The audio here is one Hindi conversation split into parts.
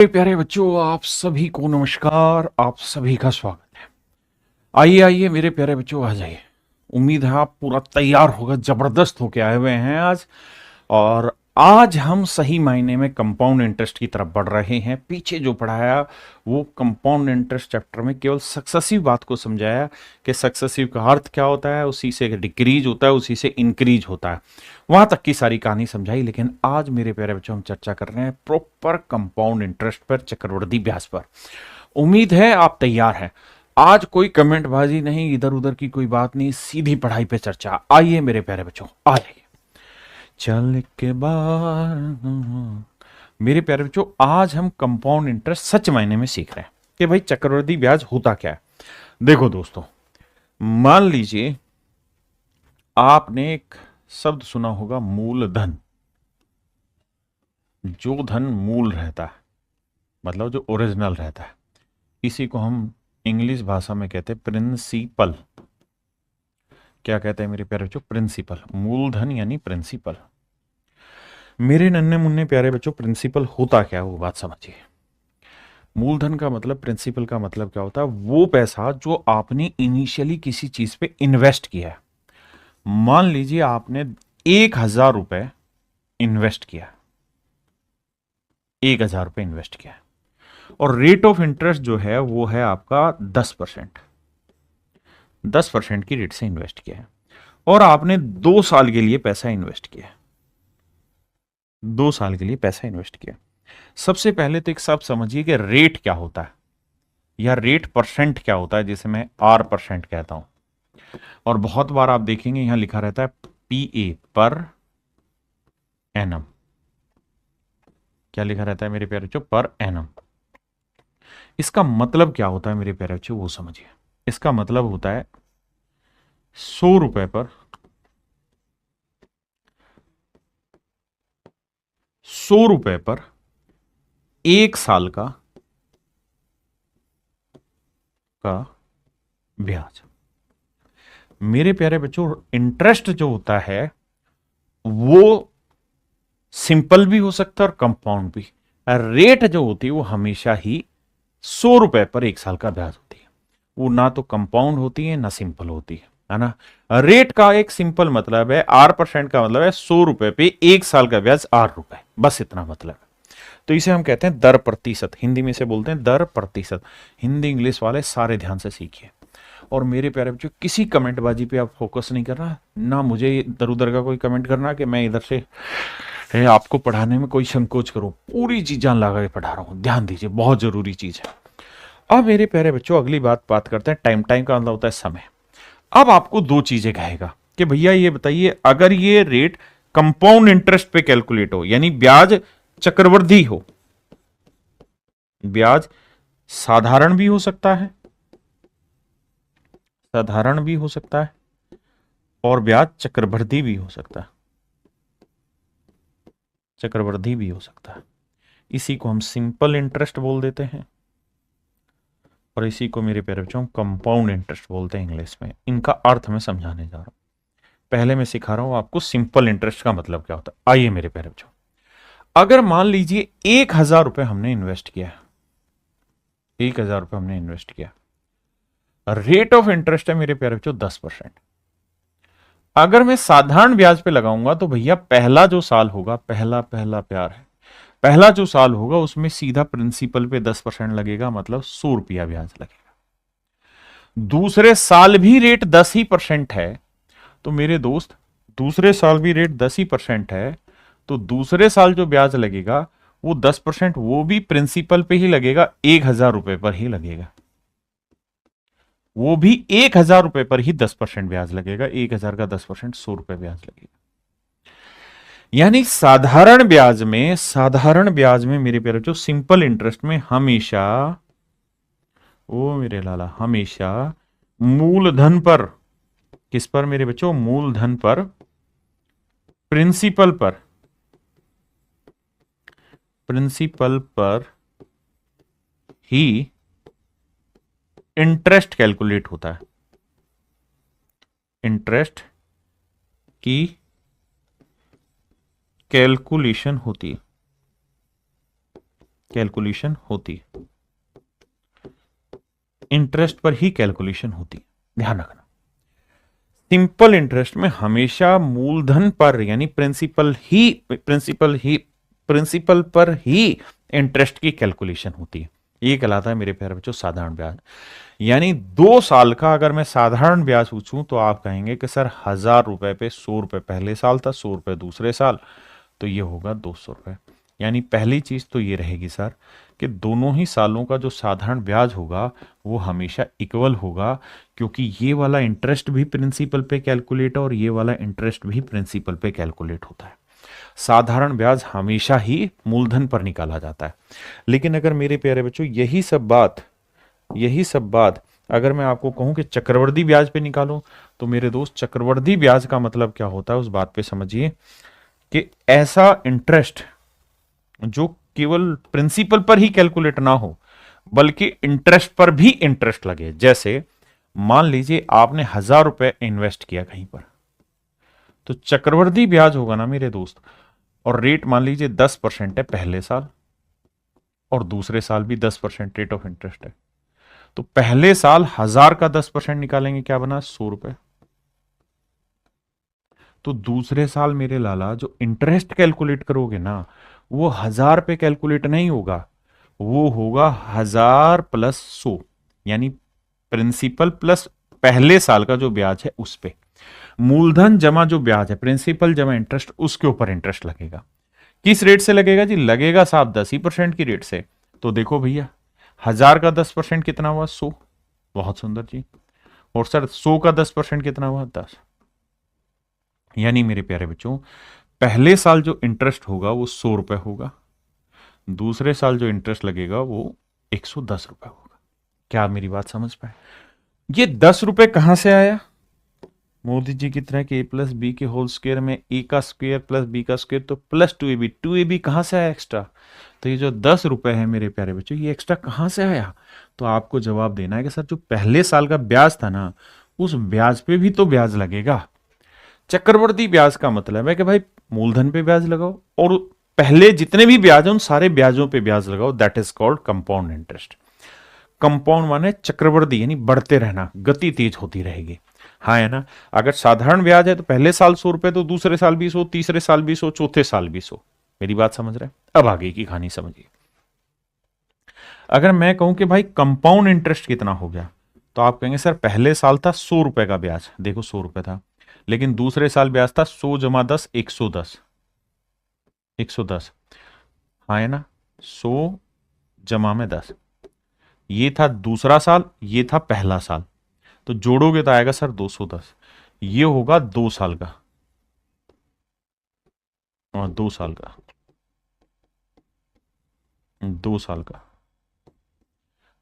मेरे प्यारे बच्चों, आप सभी को नमस्कार। आप सभी का स्वागत है। आइए आइए मेरे प्यारे बच्चों, आ जाइए। उम्मीद है आप पूरा तैयार होकर जबरदस्त होके आए हुए हैं आज। और आज हम सही मायने में कंपाउंड इंटरेस्ट की तरफ बढ़ रहे हैं। पीछे जो पढ़ाया वो कंपाउंड इंटरेस्ट चैप्टर में केवल सक्सेसिव बात को समझाया कि सक्सेसिव का अर्थ क्या होता है, उसी से डिक्रीज होता है, उसी से इंक्रीज होता है, वहां तक की सारी कहानी समझाई। लेकिन आज मेरे प्यारे बच्चों हम चर्चा कर रहे हैं प्रॉपर कंपाउंड इंटरेस्ट पर, चक्रवृद्धि ब्याज पर। उम्मीद है आप तैयार हैं। आज कोई कमेंटबाजी नहीं, इधर उधर की कोई बात नहीं, सीधी पढ़ाई पे चर्चा। आइए मेरे प्यारे बच्चों, आ जाइए। चल के बार मेरे प्यारे बच्चों, आज हम कंपाउंड इंटरेस्ट सच मायने में सीख रहे हैं कि भाई चक्रवृद्धि ब्याज होता क्या है। देखो दोस्तों, मान लीजिए आपने एक शब्द सुना होगा, मूलधन। जो धन मूल रहता है, मतलब जो ओरिजिनल रहता है, इसी को हम इंग्लिश भाषा में कहते हैं प्रिंसिपल। क्या कहते हैं मेरे प्यारे बच्चों? प्रिंसिपल। मूलधन यानी प्रिंसिपल। मेरे नन्हे मुन्ने प्यारे बच्चों, प्रिंसिपल होता क्या है वो बात समझिए। मूलधन का मतलब, प्रिंसिपल का मतलब क्या होता है? वो पैसा जो आपने इनिशियली किसी चीज पे इन्वेस्ट किया है। मान लीजिए आपने 1,000 रुपए इन्वेस्ट किया, 1,000 रुपए इन्वेस्ट किया, और रेट ऑफ इंटरेस्ट जो है वो है आपका 10%। 10% की रेट से इन्वेस्ट किया है, और आपने 2 साल के लिए पैसा इन्वेस्ट किया है। 2 साल के लिए पैसा इन्वेस्ट किया। सबसे पहले तो एक सब समझिए कि रेट क्या होता है, या रेट परसेंट क्या होता है, जिसे मैं R% कहता हूं। और बहुत बार आप देखेंगे यहां लिखा रहता है PA, पर एनम। क्या लिखा रहता है मेरे प्यारे बच्चों? Per annum. इसका मतलब क्या होता है मेरे प्यारे बच्चों, वो समझिए। इसका मतलब होता है 100 रुपए पर, 100 रुपए पर 1 साल का ब्याज। मेरे प्यारे बच्चों, इंटरेस्ट जो होता है वो सिंपल भी हो सकता है और कंपाउंड भी। रेट जो होती है वो हमेशा ही 100 रुपए पर 1 साल का ब्याज होती है। वो ना तो कंपाउंड होती है ना सिंपल होती है ना। रेट का एक सिंपल मतलब है, R% का मतलब है 100 रुपए पे 1 साल का ब्याज R रुपए, बस इतना मतलब है। तो इसे हम कहते हैं दर प्रतिशत। हिंदी में से बोलते हैं दर प्रतिशत। हिंदी इंग्लिश वाले सारे ध्यान से सीखिए। और मेरे प्यारे बच्चों, किसी कमेंटबाजी पे आप फोकस नहीं करना, ना मुझे इधर उधर का कोई कमेंट करना कि मैं इधर से आपको पढ़ाने में कोई संकोच करूं। पूरी चीज जान लगा के पढ़ा रहा हूं, ध्यान दीजिए, बहुत जरूरी चीज है। अब मेरे प्यारे बच्चों, अगली बात करते हैं टाइम। टाइम का मतलब होता है समय। अब आपको दो चीजें कहेगा कि भैया ये बताइए, अगर ये रेट कंपाउंड इंटरेस्ट पे कैलकुलेट हो, यानी ब्याज चक्रवृद्धि हो। ब्याज साधारण भी हो सकता है, साधारण भी हो सकता है, और ब्याज चक्रवृद्धि भी हो सकता है, चक्रवृद्धि भी हो सकता है। इसी को हम सिंपल इंटरेस्ट बोल देते हैं, और इसी को मेरे प्यारे बच्चों हम कंपाउंड इंटरेस्ट बोलते हैं इंग्लिश में। इनका अर्थ मैं समझाने जा रहा हूं। पहले मैं सिखा रहा हूं आपको सिंपल इंटरेस्ट का मतलब क्या होता है। आइए मेरे प्यारे बच्चों, अगर मान लीजिए 1,000 रुपए हमने इन्वेस्ट किया, 1,000 रुपए हमने इन्वेस्ट किया, रेट ऑफ इंटरेस्ट है मेरे प्यारे बच्चों 10%। अगर मैं साधारण ब्याज पे लगाऊंगा तो भैया पहला जो साल होगा, पहला पहला प्यार है, पहला जो साल होगा उसमें सीधा प्रिंसिपल पे 10% लगेगा, मतलब 100 रुपया ब्याज लगेगा। दूसरे साल भी रेट 10% है, तो मेरे दोस्त दूसरे साल भी रेट 10% है, तो दूसरे साल जो ब्याज लगेगा वो 10%, वो भी प्रिंसिपल पे ही लगेगा, 1,000 रुपए पर ही लगेगा। वो भी 1,000 रुपए पर ही 10% ब्याज लगेगा। 1,000 का 10%, 100 रुपए ब्याज लगेगा। यानी साधारण ब्याज में मेरे प्यारे जो सिंपल इंटरेस्ट में हमेशा, ओ मेरे लाला, हमेशा मूलधन पर, किस पर मेरे बच्चों? मूलधन पर, प्रिंसिपल पर, प्रिंसिपल पर ही इंटरेस्ट कैलकुलेट होता है। इंटरेस्ट की कैलकुलेशन होती है। कैलकुलेशन होती है, इंटरेस्ट पर ही कैलकुलेशन होती है, ध्यान रखना। सिंपल इंटरेस्ट में हमेशा मूलधन पर यानी प्रिंसिपल पर ही इंटरेस्ट की कैलकुलेशन होती है। ये कहलाता है मेरे प्यारे बच्चों साधारण ब्याज। यानी 2 साल का अगर मैं साधारण ब्याज पूछूं तो आप कहेंगे कि सर 1000 रुपए पे 100 रुपए पहले साल था, 100 रुपए दूसरे साल, तो ये होगा 200 रुपए। यानी पहली चीज तो ये रहेगी सर कि दोनों ही सालों का जो साधारण ब्याज होगा वो हमेशा इक्वल होगा, क्योंकि ये वाला इंटरेस्ट भी प्रिंसिपल पे कैलकुलेट है और ये वाला इंटरेस्ट भी प्रिंसिपल पे कैलकुलेट होता है। साधारण ब्याज हमेशा ही मूलधन पर निकाला जाता है। लेकिन अगर मेरे प्यारे बच्चों यही सब बात अगर मैं आपको कहूं कि चक्रवृद्धि ब्याज पे निकालो, तो मेरे दोस्त चक्रवृद्धि ब्याज का मतलब क्या होता है उस बात पे समझिए कि ऐसा इंटरेस्ट जो केवल प्रिंसिपल पर ही कैलकुलेट ना हो बल्कि इंटरेस्ट पर भी इंटरेस्ट लगे। जैसे मान लीजिए आपने 1000 रुपए इन्वेस्ट किया कहीं पर, तो चक्रवृद्धि ब्याज होगा ना मेरे दोस्त, और रेट मान लीजिए 10% है पहले साल और दूसरे साल भी 10% रेट ऑफ इंटरेस्ट है, तो पहले साल 1000 का 10% निकालेंगे, क्या बना 100 रुपए। तो दूसरे साल मेरे लाला जो इंटरेस्ट कैलकुलेट करोगे ना वो 1000 पे कैलकुलेट नहीं होगा, वो होगा 1000 प्लस 100, यानी प्रिंसिपल प्लस पहले साल का जो ब्याज है उस पे मूलधन जमा जो ब्याज है प्रिंसिपल जमा इंटरेस्ट उसके ऊपर इंटरेस्ट लगेगा। किस रेट से लगेगा जी? लगेगा साहब 10% की रेट से। तो देखो भैया 1000 का 10% कितना हुआ? 100। बहुत सुंदर जी। और सर 100 का 10% कितना हुआ? 10। यानी मेरे प्यारे बच्चों पहले साल जो इंटरेस्ट होगा वो 100 रुपए होगा, दूसरे साल जो इंटरेस्ट लगेगा वो 110 रुपए होगा। क्या आप मेरी बात समझ पाए? ये 10 रुपए कहां से आया? मोदी जी की तरह के ए प्लस बी के होल स्क्वायर में ए का स्क्वायर प्लस बी का स्क्वायर, तो प्लस 2ab कहां से आया एक्स्ट्रा? तो ये जो 10 रुपए है मेरे प्यारे बच्चों ये एक्स्ट्रा कहां से आया? तो आपको जवाब देना है कि सर जो पहले साल का ब्याज था ना उस ब्याज पे भी तो ब्याज लगेगा। चक्रवृद्धि ब्याज का मतलब है कि भाई मूलधन पे ब्याज लगाओ और पहले जितने भी ब्याज हैं उन सारे ब्याजों पे ब्याज लगाओ, that is called compound interest. Compound माने चक्रवृद्धि यानी बढ़ते रहना, गति तेज होती रहेगी। हाँ है ना? अगर साधारण ब्याज है तो पहले साल 100 रुपए, तो दूसरे साल भी 100, तीसरे साल भी 100, चौथे साल भी 100। मेरी बात समझ रहे हैं? अब आगे की कहानी समझिए। अगर मैं कहूं कि भाई कंपाउंड इंटरेस्ट कितना हो गया, तो आप कहेंगे सर पहले साल था 100 रुपए का ब्याज, देखो 100 रुपए था, लेकिन दूसरे साल ब्याज था 100 जमा 10 110। 110 हाँ है ना? 100 जमा में 10, ये था दूसरा साल, ये था पहला साल, तो जोड़ोगे तो आएगा सर 210। ये होगा 2 साल का और 2 साल का, 2 साल का,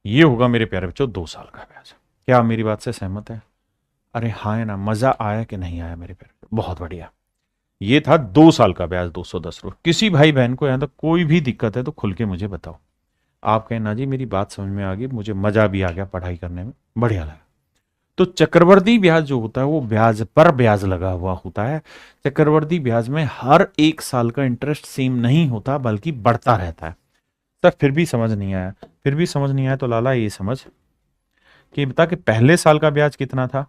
ये होगा मेरे प्यारे बच्चों 2 साल का ब्याज। क्या आप मेरी बात से सहमत है? अरे हाँ है ना? मजा आया कि नहीं आया मेरे प्यारे? बहुत बढ़िया। ये था 2 साल का ब्याज 210 रुपये। किसी भाई बहन को यहां तक कोई भी दिक्कत है तो खुल के मुझे बताओ। आप कहें ना जी मेरी बात समझ में आ गई, मुझे मजा भी आ गया पढ़ाई करने में, बढ़िया लगा। तो चक्रवृद्धि ब्याज जो होता है वो ब्याज पर ब्याज लगा हुआ होता है। चक्रवृद्धि ब्याज में हर 1 साल का इंटरेस्ट सेम नहीं होता बल्कि बढ़ता रहता है। सर फिर भी समझ नहीं आया? फिर भी समझ नहीं आया तो लाला ये समझ कि बता कि पहले साल का ब्याज कितना था?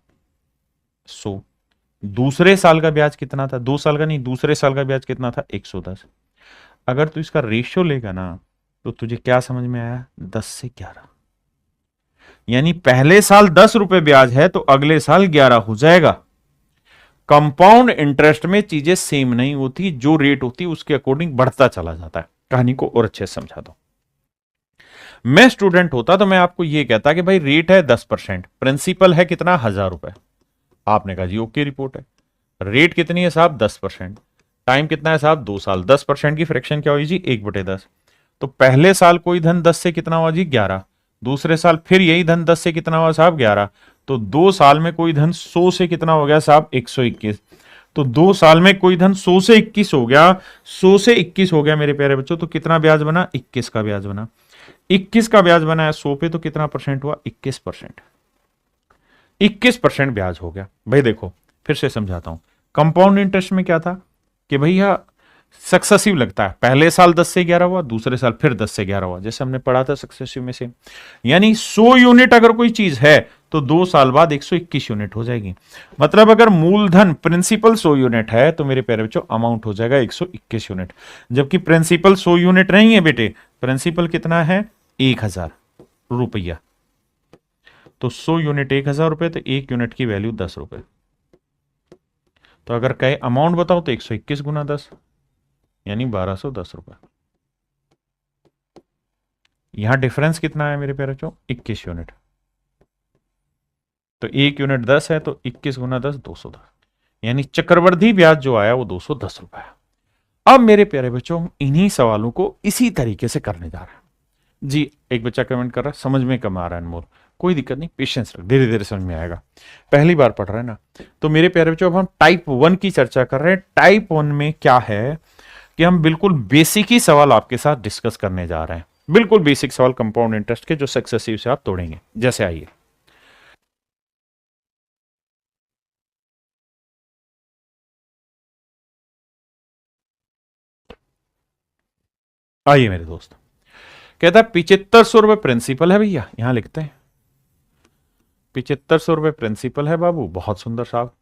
100। दूसरे साल का ब्याज कितना था? 2 साल का नहीं, दूसरे साल का ब्याज कितना था? 110। अगर तू इसका रेशियो लेगा ना तो तुझे क्या समझ में आया? 10 से 11। यानी पहले साल 10 रुपए ब्याज है तो अगले साल 11 हो जाएगा। कंपाउंड इंटरेस्ट में चीजें सेम नहीं होती, जो रेट होती है उसके अकॉर्डिंग बढ़ता चला जाता है। कहानी को और अच्छे से समझा दो। मैं स्टूडेंट होता तो मैं आपको यह कहता कि भाई रेट है 10%, प्रिंसिपल है कितना? 1000 रुपए। आपने कहा जी ओके रिपोर्ट है। रेट कितनी है साहब? 10%। टाइम कितना है साहब? 2 साल। 10% की फ्रैक्शन क्या हुई जी? 1/10। तो पहले साल कोई धन 10 से कितना हुआ जी? 11। दूसरे साल फिर यही धन 10 से कितना हुआ साहब? 11। तो 2 साल में कोई धन 100 से कितना हो गया साहब? 121। तो 2 साल में कोई धन 100 से 21 हो गया। 100 से 21 हो गया मेरे प्यारे बच्चों, तो कितना ब्याज बना? 21 का ब्याज बना। 21 का ब्याज बना है 100 पे, तो कितना परसेंट हुआ? 21%। 21% ब्याज हो गया। भाई देखो फिर से समझाता हूं। कंपाउंड इंटरेस्ट में क्या था कि भैया सक्सेसिव लगता है, पहले साल 10 से 11 हुआ, दूसरे साल फिर 10 से 11 हुआ, जैसे हमने पढ़ा था सक्सेसिव में से। यानी 100 यूनिट अगर कोई चीज है तो 2 साल बाद 121 यूनिट हो जाएगी। मतलब अगर मूलधन प्रिंसिपल 100 यूनिट है तो मेरे प्यारे बच्चों अमाउंट हो जाएगा 121 यूनिट। जबकि प्रिंसिपल 100 यूनिट नहीं है बेटे, प्रिंसिपल कितना है 1000 रुपया। तो 100 यूनिट 1000 रुपए, तो 1 यूनिट की वैल्यू 10 रुपए। तो अगर कहे अमाउंट बताओ तो 121 गुना 10 यानी 1210 रुपए। यहां डिफरेंस कितना है मेरे प्यारे बच्चों 21 यूनिट। तो 1 यूनिट 10 है तो 21 गुना 10 210, यानी चक्रवृद्धि ब्याज जो आया वो 210 रुपए है। अब मेरे प्यारे बच्चों इन्हीं सवालों को इसी तरीके से करने जा रहा है। जी एक बच्चा कमेंट कर रहा है समझ में कम आ रहा है अनमोल, कोई दिक्कत नहीं, पेशेंस रख, धीरे धीरे समझ में आएगा, पहली बार पढ़ रहे हैं ना। तो मेरे प्यारे बच्चों अब हम टाइप 1 की चर्चा कर रहे हैं। टाइप 1 में क्या है कि हम बिल्कुल बेसिक ही सवाल आपके साथ डिस्कस करने जा रहे हैं, बिल्कुल बेसिक सवाल कंपाउंड इंटरेस्ट के, जो सक्सेसिव से आप तोड़ेंगे। जैसे आइए, आइए मेरे दोस्त, कहता है 7500 रुपए प्रिंसिपल है भैया, यहां लिखते हैं 7500 रुपए प्रिंसिपल है बाबू, बहुत सुंदर साहब।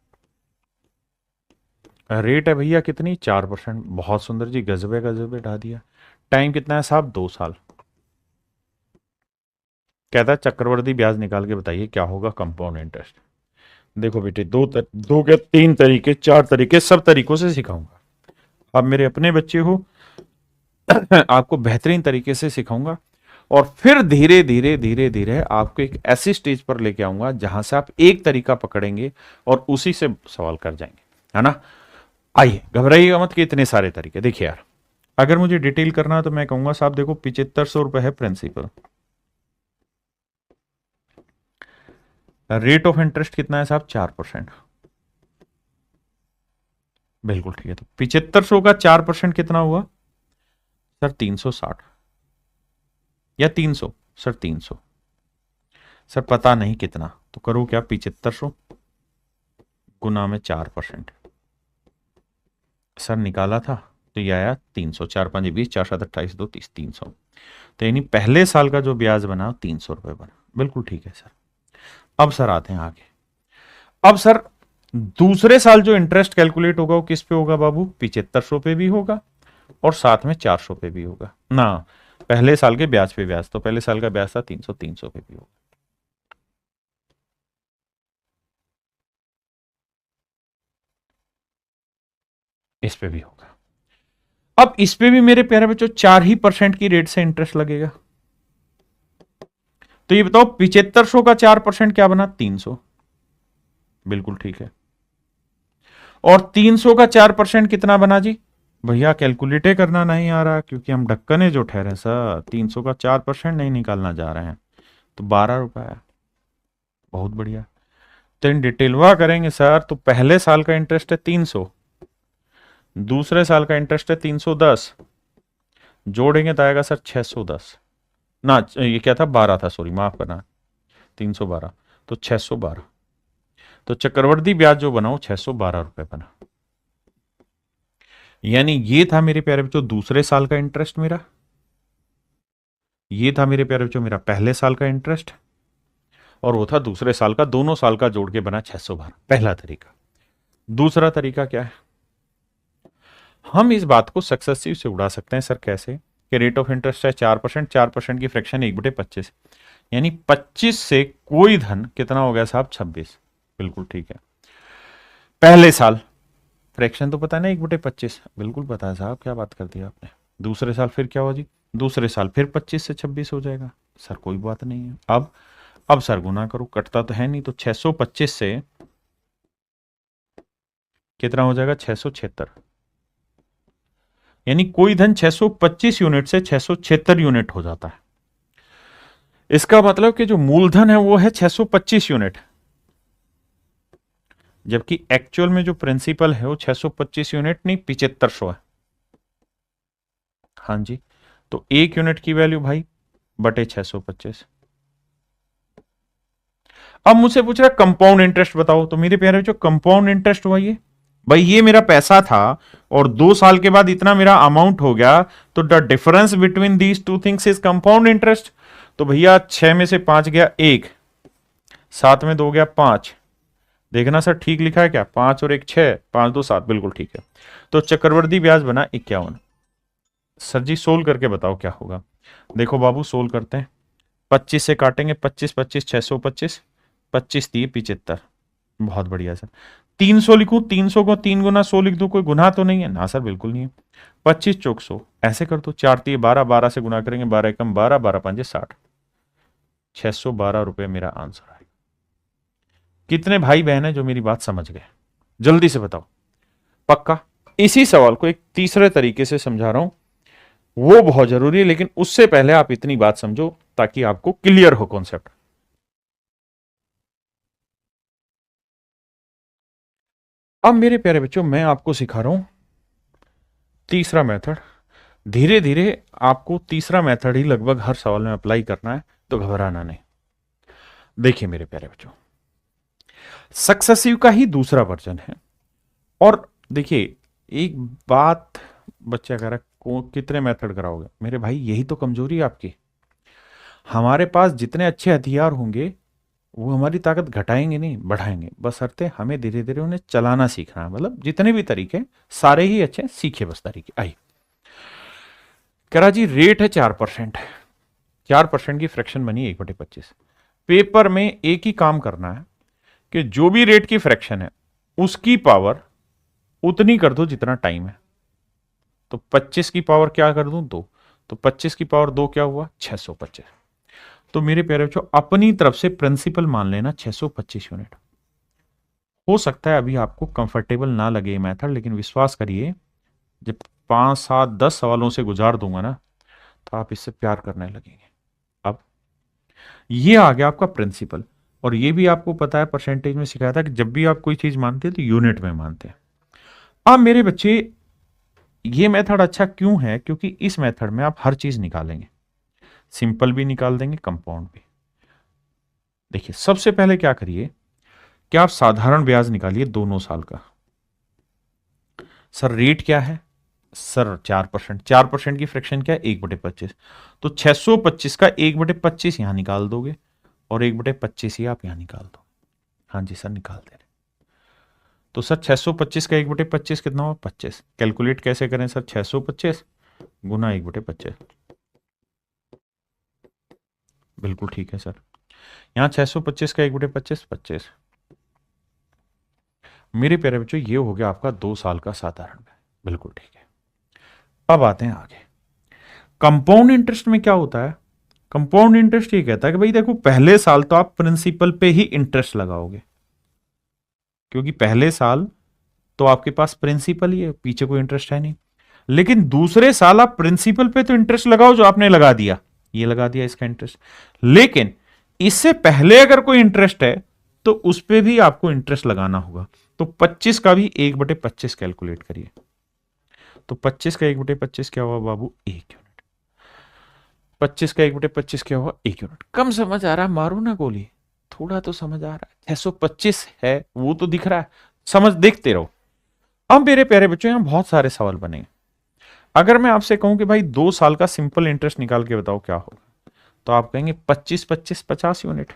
रेट है भैया कितनी 4%, बहुत सुंदर जी, गजबे गजबे ढा दिया। टाइम कितना है साहब 2 साल। कहता है चक्रवर्ती ब्याज निकाल के बताइए क्या होगा कंपाउंड इंटरेस्ट। देखो बेटे दो के 3 तरीके 4 तरीके, सब तरीकों से सिखाऊंगा। आप मेरे अपने बच्चे हो आपको बेहतरीन तरीके से सिखाऊंगा और फिर धीरे धीरे धीरे धीरे आपको एक ऐसी स्टेज पर लेके आऊंगा जहां से आप एक तरीका पकड़ेंगे और उसी से सवाल कर जाएंगे, है ना। आइए घबराइएगा मत कि इतने सारे तरीके। देखिए यार अगर मुझे डिटेल करना है तो मैं कहूंगा साहब देखो 7500 रुपए है प्रिंसिपल, रेट ऑफ इंटरेस्ट कितना है साहब 4%। बिल्कुल ठीक है, तो 7500 का 4% कितना हुआ सर 360 या 300, सर 300, सर पता नहीं कितना, तो करो क्या 7500 गुना में 4%, सर निकाला था तो ये आया 300, 4 5 20, 4 7 28 2 30, 300। तो यानी पहले साल का जो ब्याज बना 300 रुपए बना। बिल्कुल ठीक है सर। अब सर आते हैं आगे। अब सर दूसरे साल जो इंटरेस्ट कैलकुलेट होगा वो किस पे होगा बाबू 7500 पे भी होगा और साथ में 400 पे भी होगा ना। पहले साल के ब्याज पे ब्याज, तो पहले साल का ब्याज था 300, 300 पे भी होगा। इस पे भी होगा। अब इस पे भी मेरे प्यारे बच्चों 4% की रेट से इंटरेस्ट लगेगा। तो ये बताओ 7500 का 4% क्या बना 300। बिल्कुल ठीक है। और 300 का 4% कितना बना जी भैया, कैलकुलेटे करना नहीं आ रहा क्योंकि हम ढक्कने जो ठहरे सर, 300 का 4% नहीं निकालना जा रहे हैं, तो 12 रुपए है। बहुत बढ़िया। तो इन डिटेलवा करेंगे सर, तो पहले साल का इंटरेस्ट है 300, दूसरे साल का इंटरेस्ट है 310, जोड़ेंगे तो आएगा सर 610 ना, ये क्या था 12 था, सॉरी माफ करना, 312 तो 612। तो चक्रवर्ती ब्याज जो बना वो 612 रुपए बना। यानी ये था मेरे प्यारे बच्चों दूसरे साल का इंटरेस्ट मेरा, ये था मेरे प्यारे बच्चों मेरा पहले साल का इंटरेस्ट, और वो था दूसरे साल का, दोनों साल का जोड़ के बना 612। पहला तरीका। दूसरा तरीका क्या है, हम इस बात को सक्सेसिव से उड़ा सकते हैं सर, कैसे कि रेट ऑफ इंटरेस्ट है 4%, 4% की फ्रैक्शन 1/25, यानी 25 से कोई धन कितना हो गया साहब 26। बिल्कुल ठीक है। पहले साल फ्रैक्शन तो पता है ना 1/25, बिल्कुल पता है साहब, क्या बात कर दी आपने। दूसरे साल फिर क्या हुआ जी, दूसरे साल फिर 25 से 26 हो जाएगा सर, कोई बात नहीं है। अब सर गुना करो, कटता तो है नहीं, तो 625 से कितना हो जाएगा 676, यानी कोई धन 625 यूनिट से 676 यूनिट हो जाता है। इसका मतलब कि जो मूलधन है वो है 625 यूनिट, जबकि एक्चुअल में जो प्रिंसिपल है वो 625 यूनिट नहीं 7500 है। हाँ जी, तो 1 यूनिट की वैल्यू भाई बटे 625। अब मुझसे पूछ रहा कंपाउंड इंटरेस्ट बताओ, तो मेरे प्यारे जो कंपाउंड इंटरेस्ट हुआ ये भाई ये मेरा पैसा था और 2 साल के बाद इतना मेरा अमाउंट हो गया, तो the difference between these two things is compound interest. तो भैया 6 में से 5 गया 1, 7 में 2 गया 5। देखना सर ठीक लिखा है क्या? 5 और 1 6, 5 2 7, बिल्कुल ठीक है। तो चक्रवर्ती ब्याज बना 51। सर जी सोल्व करके बताओ क्या होगा। देखो बाबू सोल्व करते हैं। 25 से काटेंगे, 25 25 625, 25 3 75। बहुत बढ़िया सर। 300 लिखूं, 300 को 3 गुना 100 लिख दूं, कोई गुना तो नहीं है ना सर? बिल्कुल नहीं है। 25 चौक 100, ऐसे कर दो। 4 3 12, 12 से गुना करेंगे, 12 एकम 12, 12 पंजे 60, 612 रुपए मेरा आंसर आएगा। कितने भाई बहन है जो मेरी बात समझ गए? जल्दी से बताओ। पक्का? इसी सवाल को एक तीसरे तरीके से समझा रहा हूं, वो बहुत जरूरी है, लेकिन उससे पहले आप इतनी बात समझो ताकि आपको क्लियर हो कॉन्सेप्ट। अब मेरे प्यारे बच्चों मैं आपको सिखा रहा हूं तीसरा मेथड। धीरे धीरे आपको तीसरा मेथड ही लगभग हर सवाल में अप्लाई करना है, तो घबराना नहीं। देखिए मेरे प्यारे बच्चों, सक्सेसिव का ही दूसरा वर्जन है। और देखिए एक बात, बच्चा कह रहा है कितने मेथड कराओगे? मेरे भाई यही तो कमजोरी है आपकी। हमारे पास जितने अच्छे हथियार होंगे वो हमारी ताकत घटाएंगे नहीं बढ़ाएंगे, बस अर्थ है हमें धीरे धीरे उन्हें चलाना सीखना है। मतलब जितने भी तरीके सारे ही अच्छे, सीखे बस तरीके। आई कह रहा जी रेट है 4%, 4% की फ्रैक्शन बनी 1/25। पेपर में एक ही काम करना है कि जो भी रेट की फ्रैक्शन है उसकी पावर उतनी कर दो जितना टाइम है। तो 25 की पावर क्या कर दूं? 2। तो 25 की पावर 2 क्या हुआ? 625। तो मेरे प्यारे बच्चों अपनी तरफ से प्रिंसिपल मान लेना 625 यूनिट। हो सकता है अभी आपको कंफर्टेबल ना लगे ये मेथड, लेकिन विश्वास करिए जब 5 7 10 सवालों से गुजार दूंगा ना, तो आप इससे प्यार करने लगेंगे। अब ये आ गया आपका प्रिंसिपल। और ये भी आपको पता है परसेंटेज में सिखाया था कि जब भी आप कोई चीज मानते हैं तो यूनिट में मानते हैं। अब मेरे बच्चे ये मेथड अच्छा क्यों है? क्योंकि इस मेथड में आप हर चीज निकालेंगे, सिंपल भी निकाल देंगे, कंपाउंड भी। देखिए सबसे पहले क्या करिए कि आप साधारण ब्याज निकालिए दोनों साल का। सर रेट क्या है? सर 4%। 4% की फ्रैक्शन क्या है? 1/25। तो 625 का 1/25 यहां निकाल दोगे और 1/25 ही आप यहां निकाल दो। हाँ जी सर निकाल दे रहे। तो सर 625 का 1/25 कितना हुआ? 25। कैलकुलेट कैसे करें सर? 625 गुना 1/25। बिल्कुल ठीक है सर। यहां 625 का 1/25 25। मेरे प्यारे बच्चों ये हो गया आपका 2 साल का साधारण ब्याज। बिल्कुल ठीक है। अब आते हैं आगे। कंपाउंड इंटरेस्ट में क्या होता है? कंपाउंड इंटरेस्ट ये कहता है कि भाई देखो पहले साल तो आप प्रिंसिपल पे ही इंटरेस्ट लगाओगे, क्योंकि पहले साल तो आपके पास प्रिंसिपल ही है, पीछे कोई इंटरेस्ट है नहीं। लेकिन दूसरे साल आप प्रिंसिपल पे तो इंटरेस्ट लगाओ जो आपने लगा दिया, ये लगा दिया इसका इंटरेस्ट। लेकिन इससे पहले अगर कोई इंटरेस्ट है तो उस पर भी आपको इंटरेस्ट लगाना होगा। तो 25 का भी 1/25 कैलकुलेट करिए। तो 25 का 1/25 क्या हुआ बाबू? 1 यूनिट। 25 का 1/25 क्या हुआ? 1 यूनिट। कम समझ आ रहा है? मारू ना गोली, थोड़ा तो समझ आ रहा है। 625 है वो तो दिख रहा है, समझ देखते रहो। अब मेरे प्यारे बच्चों यहां बहुत सारे सवाल बने। अगर मैं आपसे कहूं कि भाई 2 साल का सिंपल इंटरेस्ट निकाल के बताओ क्या होगा, तो आप कहेंगे 25 25 50 यूनिट।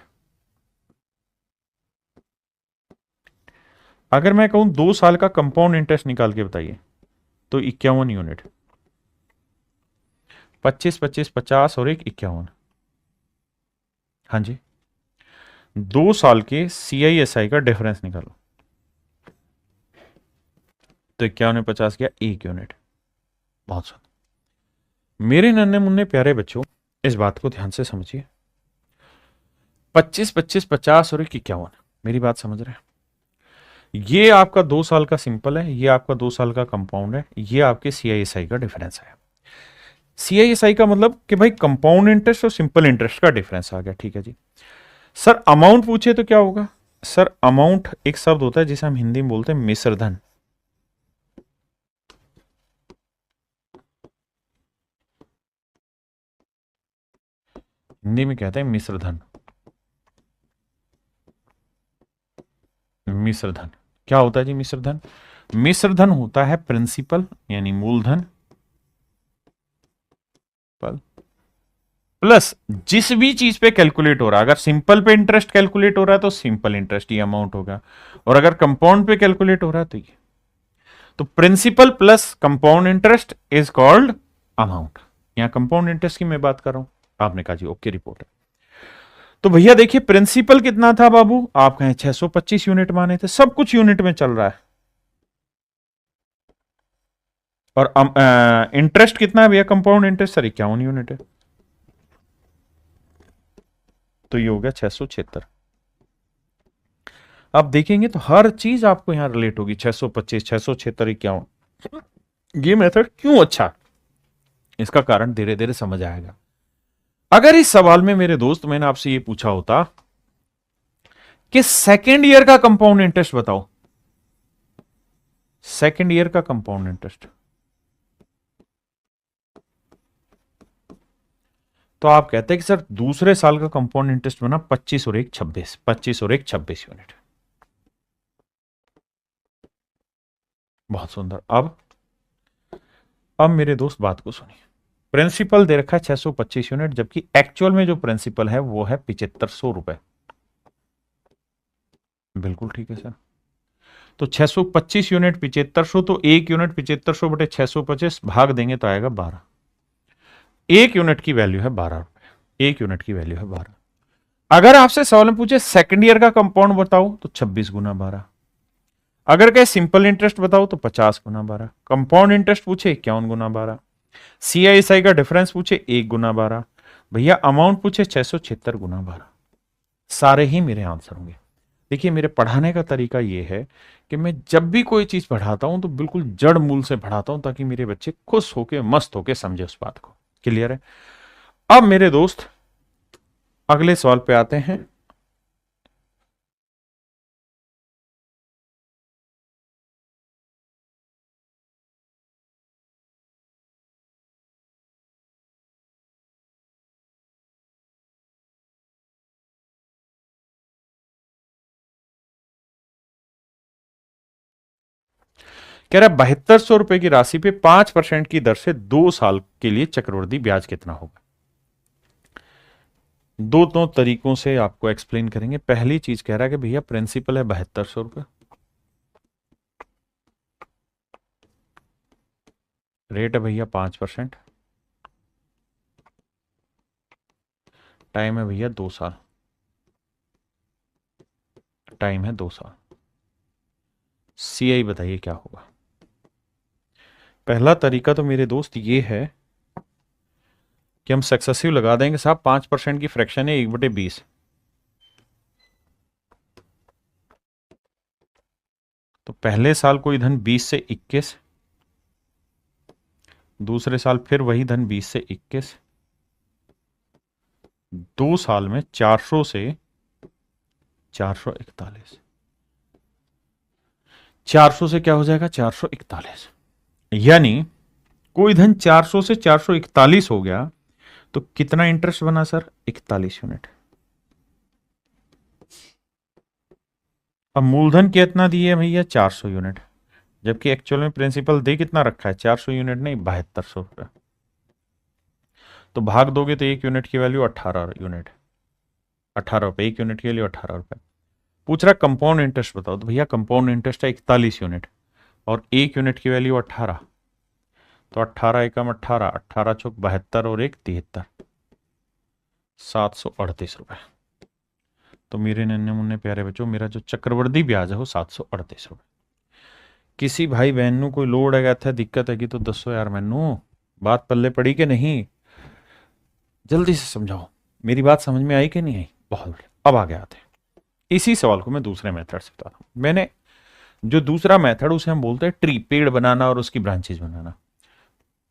अगर मैं कहूं 2 साल का कंपाउंड इंटरेस्ट निकाल के बताइए, तो 51 यूनिट। 25 25 50 और 1 51। हाँ जी। 2 साल के CISI का डिफरेंस निकालो, तो 51 में 50 गया 1 यूनिट। बहुत सुंदर। मेरे नन्हे मुन्ने प्यारे बच्चों इस बात को ध्यान से समझिए। 25 25 50 और 1 51, मेरी बात समझ रहे हैं? ये आपका 2 साल का सिंपल है, ये आपका 2 साल का कंपाउंड है, ये आपके CISI का डिफरेंस है। CISI का मतलब कि भाई कंपाउंड इंटरेस्ट और सिंपल इंटरेस्ट का डिफरेंस आ गया। ठीक है जी। सर अमाउंट पूछे तो क्या होगा? सर अमाउंट एक शब्द होता है जिसे हम हिंदी में बोलते हैं मिश्र धन। हिंदी में कहते हैं मिश्र धन। मिश्र धन क्या होता है जी? मिश्र धन मिश्र धन होता है प्रिंसिपल यानी मूलधन प्लस जिस भी चीज पे कैलकुलेट हो रहा है। अगर सिंपल पे इंटरेस्ट कैलकुलेट हो रहा है तो सिंपल इंटरेस्ट ये अमाउंट होगा, और अगर कंपाउंड पे कैलकुलेट हो रहा है तो ये। तो principal plus compound interest is called amount. यहां कंपाउंड इंटरेस्ट की मैं बात कर रहा हूं। आपने कहा जी ओके रिपोर्ट है। तो भैया देखिए प्रिंसिपल कितना था बाबू, आप कहें 625 यूनिट माने थे, सब कुछ यूनिट में चल रहा है। और इंटरेस्ट कितना है भैया, कंपाउंड इंटरेस्ट सर 51 यूनिट है, तो ये हो गया 676। आप देखेंगे तो हर चीज आपको यहां रिलेट होगी, 625, 676, 51। ये मेथड क्यों अच्छा है, इसका कारण धीरे धीरे समझ आएगा। अगर इस सवाल में मेरे दोस्त मैंने आपसे ये पूछा होता कि सेकेंड ईयर का कंपाउंड इंटरेस्ट बताओ, सेकेंड ईयर का कंपाउंड इंटरेस्ट, तो आप कहते हैं कि सर दूसरे साल का कंपाउंड इंटरेस्ट बना 25 और 1 26, 25 और 1 26 यूनिट। बहुत सुंदर। अब मेरे दोस्त बात को सुनिए। प्रिंसिपल दे रखा है 625 यूनिट, जबकि एक्चुअल में जो प्रिंसिपल है वो है 7500 रुपए। बिल्कुल ठीक है सर। तो 625 यूनिट 7500, तो एक यूनिट 7500 बटे 625 भाग देंगे तो आएगा 12। एक यूनिट की वैल्यू है 12 रुपए, एक यूनिट की वैल्यू है 12। अगर आपसे सवाल में पूछे सेकंड ईयर का कंपाउंड बताओ तो 26 गुना 12। अगर कहे सिंपल इंटरेस्ट बताओ तो 50 गुना 12। कंपाउंड इंटरेस्ट पूछे 51 गुना 12। CISI का डिफरेंस पूछे 1 गुना 12। भैया अमाउंट पूछे 676 गुना 12। सारे ही मेरे आंसर होंगे। देखिए मेरे पढ़ाने का तरीका यह है कि मैं जब भी कोई चीज पढ़ाता हूं तो बिल्कुल जड़ मूल से पढ़ाता हूं, ताकि मेरे बच्चे खुश होके मस्त होके समझे उस बात को। क्लियर है। अब मेरे दोस्त अगले सवाल पे आते हैं। कह रहा है 7200 रुपए की राशि पे 5% की दर से 2 साल के लिए चक्रवृद्धि ब्याज कितना होगा। दो तरीकों से आपको एक्सप्लेन करेंगे। पहली चीज कह रहा है कि भैया प्रिंसिपल है 7200 रुपए, रेट है भैया 5%, टाइम है भैया 2 साल, टाइम है 2 साल। CI बताइए क्या होगा। पहला तरीका तो मेरे दोस्त ये है कि हम सक्सेसिव लगा देंगे साहब। 5% की फ्रैक्शन है 1/20, तो पहले साल कोई धन 20 से 21, दूसरे साल फिर वही धन 20 से 21, 2 साल में 400 से 441, 400 से क्या हो जाएगा 441, यानी कोई धन 400 से 441 हो गया तो कितना इंटरेस्ट बना सर 41 यूनिट। अब मूलधन कितना दिए भैया 400 यूनिट, जबकि एक्चुअल में प्रिंसिपल दे कितना रखा है 400 यूनिट नहीं 7200 रुपये। तो भाग दोगे तो एक यूनिट की वैल्यू 18 यूनिट, 18 रुपए एक यूनिट के लिए 18 रुपए। पूछ रहा कंपाउंड इंटरेस्ट बताओ, तो भैया कंपाउंड इंटरेस्ट है 41 यूनिट और एक यूनिट की वैल्यू 18, तो 18 एकम 18, 18 चौक 72 और 1 73, 738 रुपए। तो मेरे नन्हे मुन्ने प्यारे बच्चों मेरा जो चक्रवृद्धि ब्याज है वो 738 रुपए। किसी भाई बहन ਨੂੰ कोई लोड है था दिक्कत है कि तो दसो यार मैनू बात पल्ले पड़ी कि नहीं, जल्दी से समझाओ। मेरी बात समझ में आई कि नहीं आई। बहुत बढ़िया। अब आगे आते हैं। इसी सवाल को मैं दूसरे मेथड से बताता हूं। मैंने जो दूसरा मेथड उसे हम बोलते हैं ट्री, पेड़ बनाना और उसकी ब्रांचेज बनाना,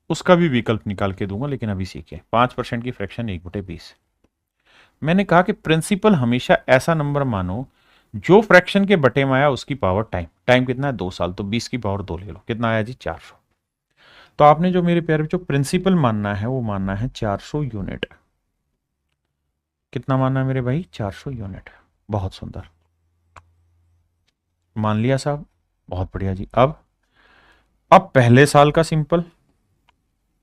उसका भी विकल्प निकाल के दूंगा, लेकिन अभी सीखे 5% की फ्रैक्शन 1/20। मैंने कहा कि प्रिंसिपल हमेशा ऐसा नंबर मानो जो फ्रैक्शन के बटे में आया उसकी पावर टाइम, टाइम कितना है 2 साल, तो 20 की पावर 2 ले लो, कितना आया जी 400। तो आपने जो मेरे प्यारे बच्चों प्रिंसिपल मानना है वो मानना है 400 यूनिट। कितना मानना है मेरे भाई 400 यूनिट। बहुत सुंदर मान लिया साहब, बहुत बढ़िया जी। अब अब पहले साल का सिंपल,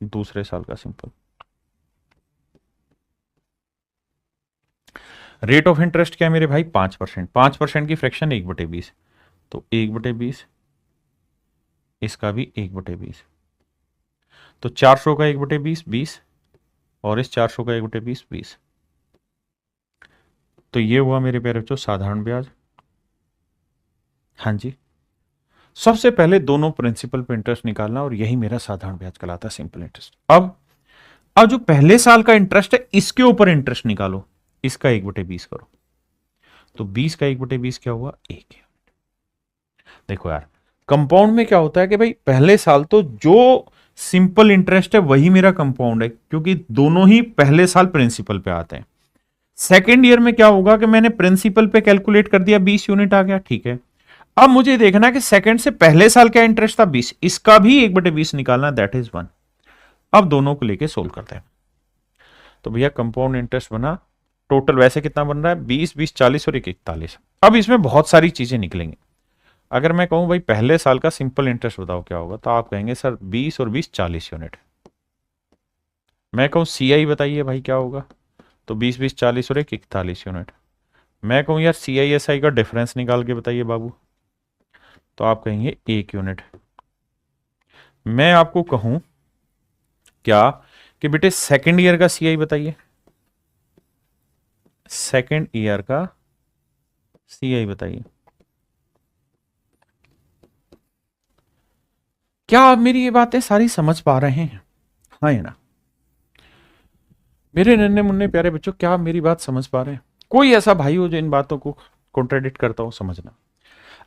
दूसरे साल का सिंपल। रेट ऑफ इंटरेस्ट क्या है मेरे भाई? 5%। 5% की फ्रैक्शन 1/20, तो 1/20, इसका भी 1/20, तो 400 का 1/20 20, और इस 400 का 1/20 20। तो ये हुआ मेरे प्यारे बच्चों साधारण ब्याज। हाँ जी, सबसे पहले दोनों प्रिंसिपल पे इंटरेस्ट निकालना, और यही मेरा साधारण ब्याज कहलाता है, सिंपल इंटरेस्ट। अब जो पहले साल का इंटरेस्ट है इसके ऊपर इंटरेस्ट निकालो, इसका 1/20 करो, तो 20 का 1/20 क्या हुआ? 1। देखो यार, कंपाउंड में क्या होता है कि भाई पहले साल तो जो सिंपल इंटरेस्ट है वही मेरा कंपाउंड है, क्योंकि दोनों ही पहले साल प्रिंसिपल पे आते हैं। सेकेंड ईयर में क्या होगा कि मैंने प्रिंसिपल पे कैलकुलेट कर दिया, 20 यूनिट आ गया, ठीक है। अब मुझे देखना है कि सेकंड से पहले साल क्या इंटरेस्ट था, 20, इसका भी 1/20 निकालना, दैट इज 1। अब दोनों को लेके सोल्व करते हैं। तो भैया कंपाउंड इंटरेस्ट बना, टोटल वैसे कितना बन रहा है? 20 20 40 और 41। अब इसमें बहुत सारी चीजें निकलेंगी। अगर मैं कहूं भाई पहले साल का सिंपल इंटरेस्ट बताओ क्या होगा, तो आप कहेंगे सर 20 और 20 40 यूनिट। मैं कहूं सीआई बताइए भाई क्या होगा, तो 20 20 40 और 41 यूनिट। मैं कहूं यार सीआईएसआई का डिफरेंस निकाल के बताइए बाबू, तो आप कहेंगे 1 यूनिट। मैं आपको कहूं क्या कि बेटे सेकंड ईयर का सीआई बताइए, सेकंड ईयर का सीआई बताइए। क्या आप मेरी ये बातें सारी समझ पा रहे हैं? हाँ या ना? मेरे नन्हे मुन्ने प्यारे बच्चों, क्या आप मेरी बात समझ पा रहे हैं? कोई ऐसा भाई हो जो इन बातों को कॉन्ट्राडिक्ट करता हो, समझना।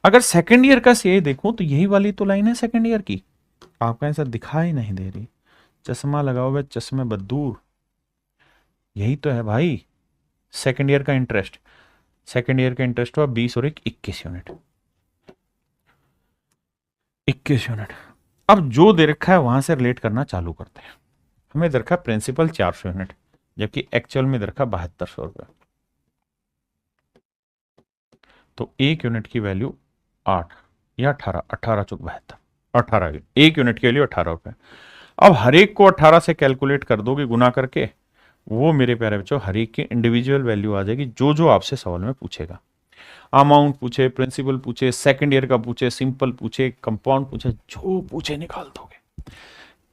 अगर सेकंड ईयर का सीआई देखूं तो यही वाली तो लाइन है सेकंड ईयर की, आपका ऐसा दिखाई नहीं दे रही, चश्मा लगाओ हुआ चश्मे बदूर, यही तो है भाई सेकंड ईयर का इंटरेस्ट। सेकंड ईयर का इंटरेस्ट हुआ 20 और 21 यूनिट, 21 यूनिट। अब जो दे रखा है वहां से रिलेट करना चालू करते हैं। हमें दे रखा प्रिंसिपल 400 यूनिट, जबकि एक्चुअल में दे रखा 7200 रुपये, तो 1 यूनिट की वैल्यू 8 या 18, 18 चौक 72, 18, 1 यूनिट के वैल्यू 18 रुपये। अब हर एक को 18 से कैलकुलेट कर दोगे गुना करके, वो मेरे प्यारे बच्चों हर एक की इंडिविजुअल वैल्यू आ जाएगी, जो जो आपसे सवाल में पूछेगा। अमाउंट पूछे, प्रिंसिपल पूछे, सेकंड ईयर का पूछे, सिंपल पूछे, कंपाउंड पूछे, जो पूछे निकाल दोगे।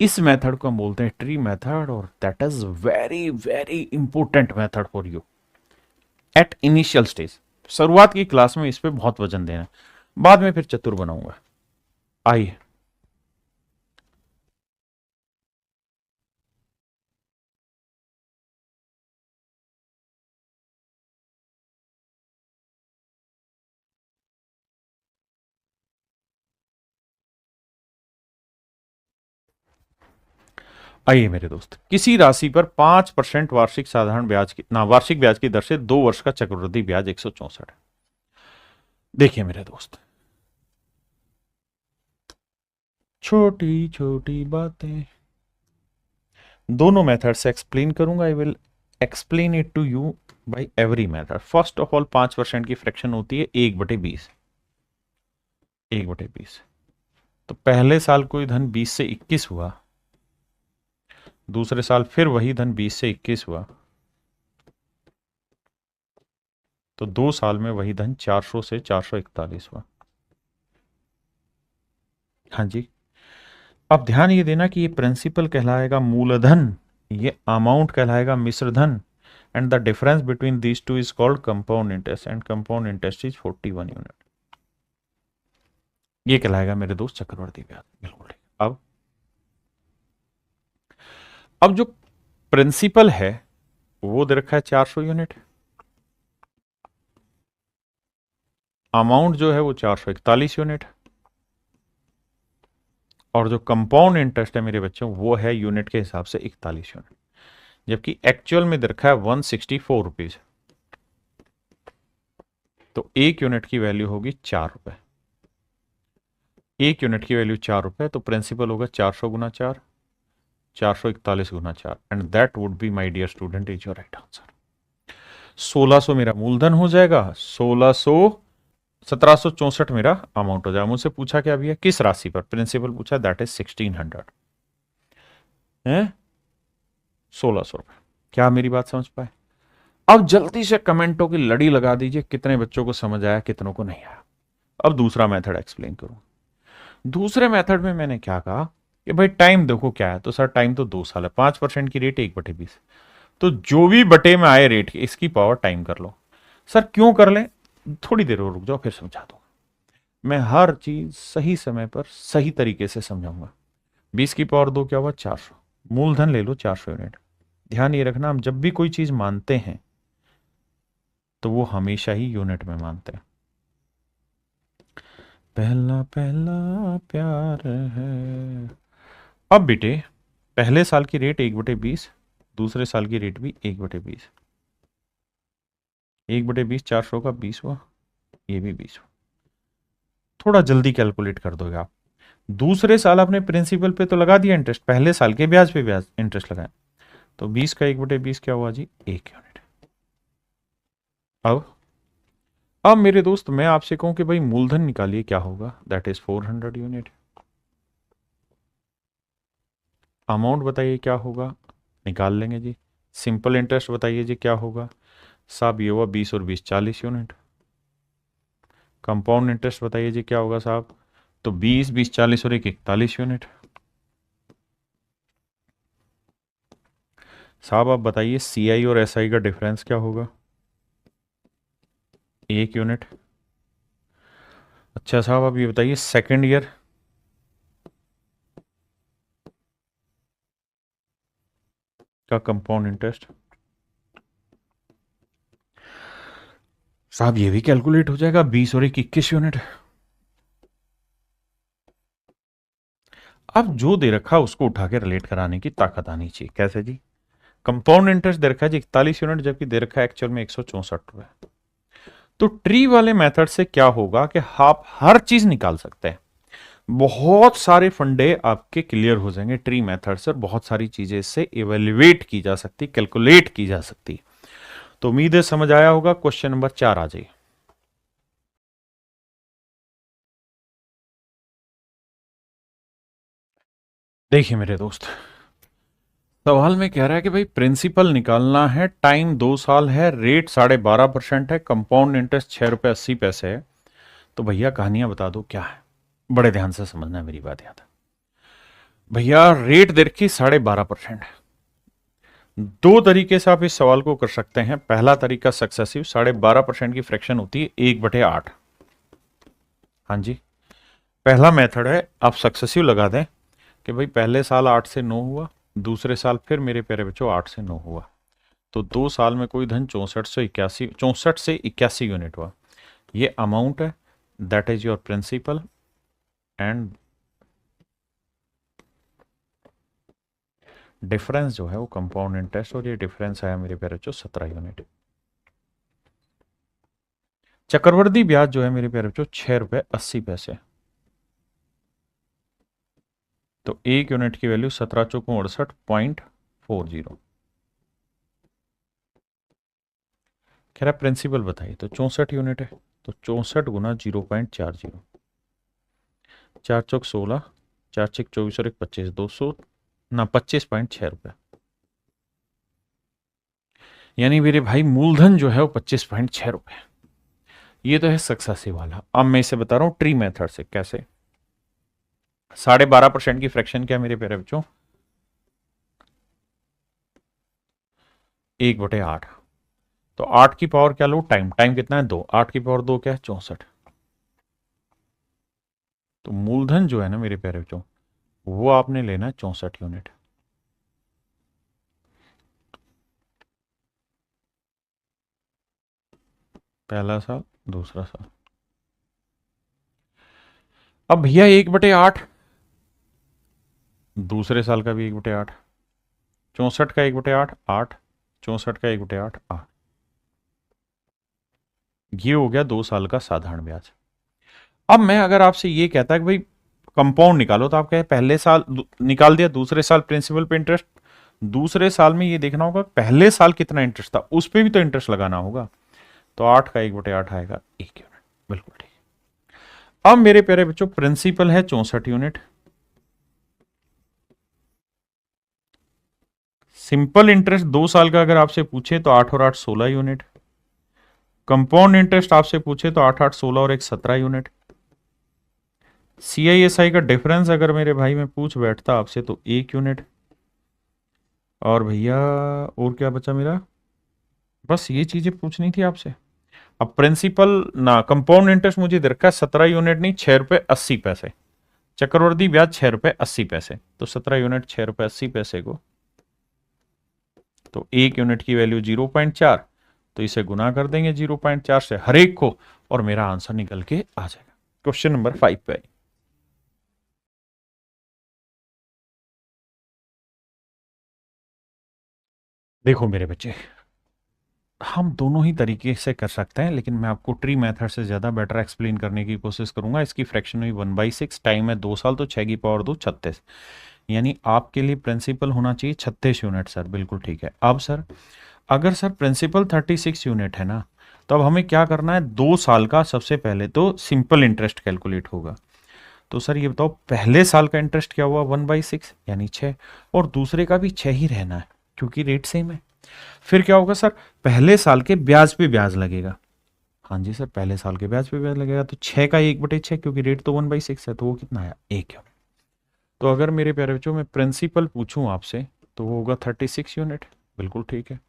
इस मेथड को हम बोलते हैं ट्री मेथड, और that is very very important method for you at initial stage. शुरुआत की क्लास में इस पे बहुत वजन देना, बाद में फिर चतुर बनाऊंगा। आइए, आइए मेरे दोस्त, किसी राशि पर 5% वार्षिक साधारण ब्याज की ना वार्षिक ब्याज की दर से 2 वर्ष का चक्रवृद्धि ब्याज 164 है। देखिए मेरे दोस्त, छोटी छोटी बातें, दोनों मेथड से एक्सप्लेन करूंगा। I will explain it to you by every method. First of all 5% की फ्रैक्शन होती है 1/20, 1/20। तो पहले साल कोई धन 20 से 21 हुआ, दूसरे साल फिर वही धन 20 से 21 हुआ, तो 2 साल में वही धन 400 से 441 हुआ। हाँ जी, अब ध्यान ये देना कि ये प्रिंसिपल कहलाएगा मूलधन, ये अमाउंट कहलाएगा मिश्रधन, and the difference between these two is called compound interest, and compound interest is 41 unit. ये कहलाएगा मेरे दोस्त चक्रवर्ती ब्याज। बिल्कुल ठीक। अब जो प्रिंसिपल है वो दे रखा है 400 यूनिट, अमाउंट जो है वो 441 यूनिट, और जो कंपाउंड इंटरेस्ट है मेरे बच्चों वो है यूनिट के हिसाब से 41 यूनिट, जबकि एक्चुअल में दे रखा है 164 रुपीज। तो 1 यूनिट की वैल्यू होगी 4 रुपए, 1 यूनिट की वैल्यू 4 रुपए, तो प्रिंसिपल होगा 400 गुना 4, 441 गुना 4, and that would be my dear student is your right answer. 1600 मेरा मूलधन हो जाएगा, 1600 1764 मेरा अमाउंट हो जाएगा। मुझसे पूछा क्या भैया किस राशि पर, प्रिंसिपल पूछा, दैट इज 1600 है, 1600 रुपए। क्या मेरी बात समझ पाए? अब जल्दी से कमेंटों की लड़ी लगा दीजिए, कितने बच्चों को समझ आया, कितनों को नहीं आया। अब दूसरा मेथड एक्सप्लेन करूं। दूसरे मेथड में मैंने क्या कहा कि भाई टाइम देखो क्या है, तो सर टाइम तो 2 साल है, 5% की रेट 1/20, तो जो भी बटे में आए रेट इसकी पावर टाइम कर लो। सर क्यों कर ले, थोड़ी देर और रुक जाओ फिर समझा दूंगा। मैं हर चीज सही समय पर सही तरीके से समझाऊंगा। 20 की पावर 2 क्या हुआ, 400। मूलधन ले लो 400 यूनिट। ध्यान ये रखना, हम जब भी कोई चीज मानते हैं तो वो हमेशा ही यूनिट में मानते हैं। पहला पहला प्यार है। अब बेटे पहले साल की रेट 1/20, दूसरे साल की रेट भी 1/20। 1/20 400 का 20 हुआ, ये भी 20 हुआ। थोड़ा जल्दी कैलकुलेट कर दोगे आप। दूसरे साल आपने प्रिंसिपल पे तो लगा दिया इंटरेस्ट, पहले साल के ब्याज पे ब्याज इंटरेस्ट लगाया, तो 20 का 1/20 क्या हुआ जी, 1 यूनिट। अब मेरे दोस्त मैं आपसे कहूं कि भाई मूलधन निकालिए, क्या होगा, दैट इज 400 यूनिट। अमाउंट बताइए क्या होगा, निकाल लेंगे जी। सिंपल इंटरेस्ट बताइए जी क्या होगा, साहब ये हुआ 20 और 20 40 यूनिट। कंपाउंड इंटरेस्ट बताइए जी क्या होगा साहब, तो 20 20 40 और 41 यूनिट। साहब आप बताइए सीआई और एसआई का डिफरेंस क्या होगा, 1 यूनिट। अच्छा साहब आप ये बताइए सेकेंड ईयर का कंपाउंड इंटरेस्ट, साहब ये भी कैलकुलेट हो जाएगा, 20 और 21 यूनिट। अब जो दे रखा उसको उठा के रिलेट कराने की ताकत आनी चाहिए। कैसे जी, कंपाउंड इंटरेस्ट दे रखा है जी 41 यूनिट, जबकि दे रखा है एक्चुअल में 164 रुपए। तो ट्री वाले मेथड से क्या होगा कि आप हर चीज निकाल सकते हैं, बहुत सारे फंडे आपके क्लियर हो जाएंगे ट्री मेथड से, और बहुत सारी चीजें इससे इवेल्युएट की जा सकती, कैलकुलेट की जा सकती। तो उम्मीद है समझ आया होगा। क्वेश्चन नंबर 4 आ जाइए। देखिए मेरे दोस्त, सवाल में कह रहा है कि भाई प्रिंसिपल निकालना है, टाइम 2 साल है, रेट 12.5% है, कंपाउंड इंटरेस्ट 6 रुपये 80 पैसे है। तो भैया कहानियां बता दो क्या है, बड़े ध्यान से समझना है मेरी बात याद। भैया रेट दे रखी 12.5% है। दो तरीके से आप इस सवाल को कर सकते हैं। पहला तरीका सक्सेसिव, 12.5% की फ्रैक्शन होती है 1/8। हाँ जी, पहला मेथड है, आप सक्सेसिव लगा दें कि भाई पहले साल 8 से 9 हुआ, दूसरे साल फिर मेरे प्यारे बच्चों 8 से 9 हुआ, तो 2 साल में कोई धन 64 से 81 यूनिट हुआ। ये अमाउंट है, that is your principal, and difference जो है वो कंपाउंड इंटरेस्ट, और ये डिफरेंस आया मेरे प्यारे बच्चों 17 यूनिट। चक्रवर्ती ब्याज जो है मेरे प्यारे बच्चों 6 रुपये 80 पैसे। तो 1 यूनिट की वैल्यू 17 × 4 = 68.40। कह रहा प्रिंसिपल बताइए, तो 64 यूनिट है, तो 64 गुना 0.40, 4 × 4 = 16, 4 × 6 = 24 और 1 25, 200 ना 25.6 रुपए। यानी मेरे भाई मूलधन जो है वो 25.6 रुपए। ये तो है सक्सेसिव वाला। अब मैं इसे बता रहा हूं ट्री मेथड से कैसे। 12.5% की फ्रैक्शन क्या मेरे प्यारे बच्चों, 1/8। तो 8 की पावर क्या लो, टाइम, टाइम कितना है 2, 8 की पावर 2 क्या है 64। तो मूलधन जो है ना मेरे प्यारे बच्चों, वो आपने लेना है 64 यूनिट। पहला साल, दूसरा साल। अब भैया 1/8, दूसरे साल का भी 1/8, 64 का 1/8 8, 64 का 1/8 8। ये हो गया 2 साल का साधारण ब्याज। अब मैं अगर आपसे ये कहता कि भाई कंपाउंड निकालो, तो आप कहे पहले साल निकाल दिया, दूसरे साल प्रिंसिपल पे इंटरेस्ट, दूसरे साल में ये देखना होगा पहले साल कितना इंटरेस्ट था, उस पर भी तो इंटरेस्ट लगाना होगा। तो 8 का 1/8 आएगा 1 यूनिट। बिल्कुल ठीक। अब मेरे प्यारे बच्चों प्रिंसिपल है 64 यूनिट, सिंपल इंटरेस्ट 2 साल का अगर आपसे पूछे तो 8 और 8 16 यूनिट, कंपाउंड इंटरेस्ट आपसे पूछे तो 8 8 16 और 1 17 यूनिट, CISI का डिफरेंस अगर मेरे भाई में पूछ बैठता आपसे तो 1 यूनिट, और भैया और क्या बचा मेरा, बस ये चीजें पूछनी थी आपसे। अब प्रिंसिपल ना कंपाउंड इंटरेस्ट मुझे दे रखा है 17 यूनिट नहीं 6 रुपए 80 पैसे, चक्रवर्ती ब्याज 6 रुपए 80 पैसे, तो 17 यूनिट 6 रुपए 80 पैसे को, तो 1 यूनिट की वैल्यू 0.4, तो इसे गुना कर देंगे 0.4 से हर एक को, और मेरा आंसर निकल के आ जाएगा। क्वेश्चन नंबर 5 पे आई। देखो मेरे बच्चे, हम दोनों ही तरीके से कर सकते हैं, लेकिन मैं आपको ट्री मेथड से ज़्यादा बेटर एक्सप्लेन करने की कोशिश करूंगा। इसकी फ्रैक्शन हुई 1/6, टाइम है 2 साल, तो 6 की पावर 2 36, यानी आपके लिए प्रिंसिपल होना चाहिए 36 यूनिट। सर बिल्कुल ठीक है। अब सर अगर सर प्रिंसिपल 36 यूनिट है ना, तो अब हमें क्या करना है, 2 साल का सबसे पहले तो सिंपल इंटरेस्ट कैलकुलेट होगा। तो सर ये बताओ पहले साल का इंटरेस्ट क्या हुआ, 1/6 यानी 6, और दूसरे का भी 6 ही रहना है क्योंकि रेट सेम है। फिर क्या होगा सर, पहले साल के ब्याज पे ब्याज लगेगा। हाँ जी सर, पहले साल के ब्याज पे ब्याज लगेगा, तो 6 का 1/6 क्योंकि रेट तो 1/6 है, तो वो कितना आया, 1 यूनिट। तो अगर मेरे प्यारे बच्चों में प्रिंसिपल पूछूं आपसे तो वो होगा 36 यूनिट, बिल्कुल ठीक है।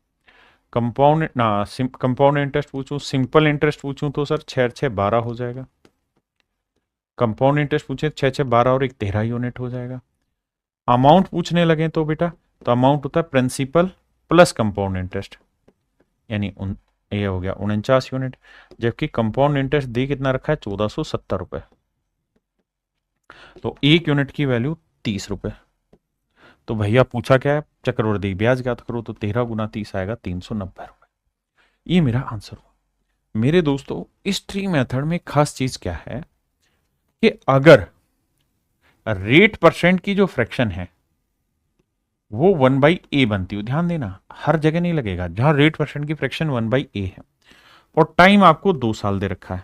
कंपाउंड ना कंपाउंड इंटरेस्ट पूछूं, सिंपल इंटरेस्ट पूछूं तो सर 6 6 12 हो जाएगा। कंपाउंड इंटरेस्ट पूछे 6 6 12 और 1 13 यूनिट हो जाएगा। अमाउंट पूछने लगे तो बेटा, तो अमाउंट होता है प्रिंसिपल प्लस कंपाउंड इंटरेस्ट, यानी ये हो गया 49 यूनिट, जबकि कंपाउंड इंटरेस्ट दे कितना रखा है, 1470 रुपए, तो 1 यूनिट की वैल्यू 30 रुपए। तो भैया पूछा क्या है, चक्रवृद्धि ब्याज ज्ञात करो, तो 13 गुना 30 आएगा 390 रुपए। ये मेरा आंसर हुआ। मेरे दोस्तों इस ट्री मेथड में खास चीज क्या है कि अगर रेट परसेंट की जो फ्रैक्शन है वो 1/a बनती हो, ध्यान देना हर जगह नहीं लगेगा, जहां रेट परसेंट की फ्रैक्शन 1/a है और टाइम आपको 2 साल दे रखा है,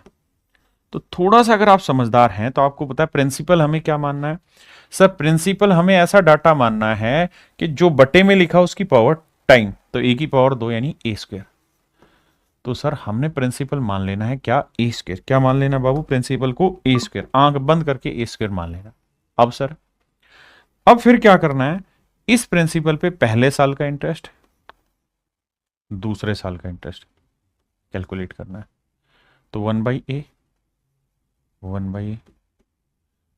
तो थोड़ा सा अगर आप समझदार हैं तो आपको पता है प्रिंसिपल हमें क्या मानना है। सर प्रिंसिपल हमें ऐसा डाटा मानना है कि जो बटे में लिखा उसकी पावर टाइम, तो a की पावर 2 यानी a²। तो सर हमने प्रिंसिपल मान लेना है क्या, a²। क्या मान लेना बाबू, प्रिंसिपल को a², आंख बंद करके a² मान लेना। अब सर अब फिर क्या करना है, इस प्रिंसिपल पे पहले साल का इंटरेस्ट दूसरे साल का इंटरेस्ट कैलकुलेट करना है, तो 1/a 1/a,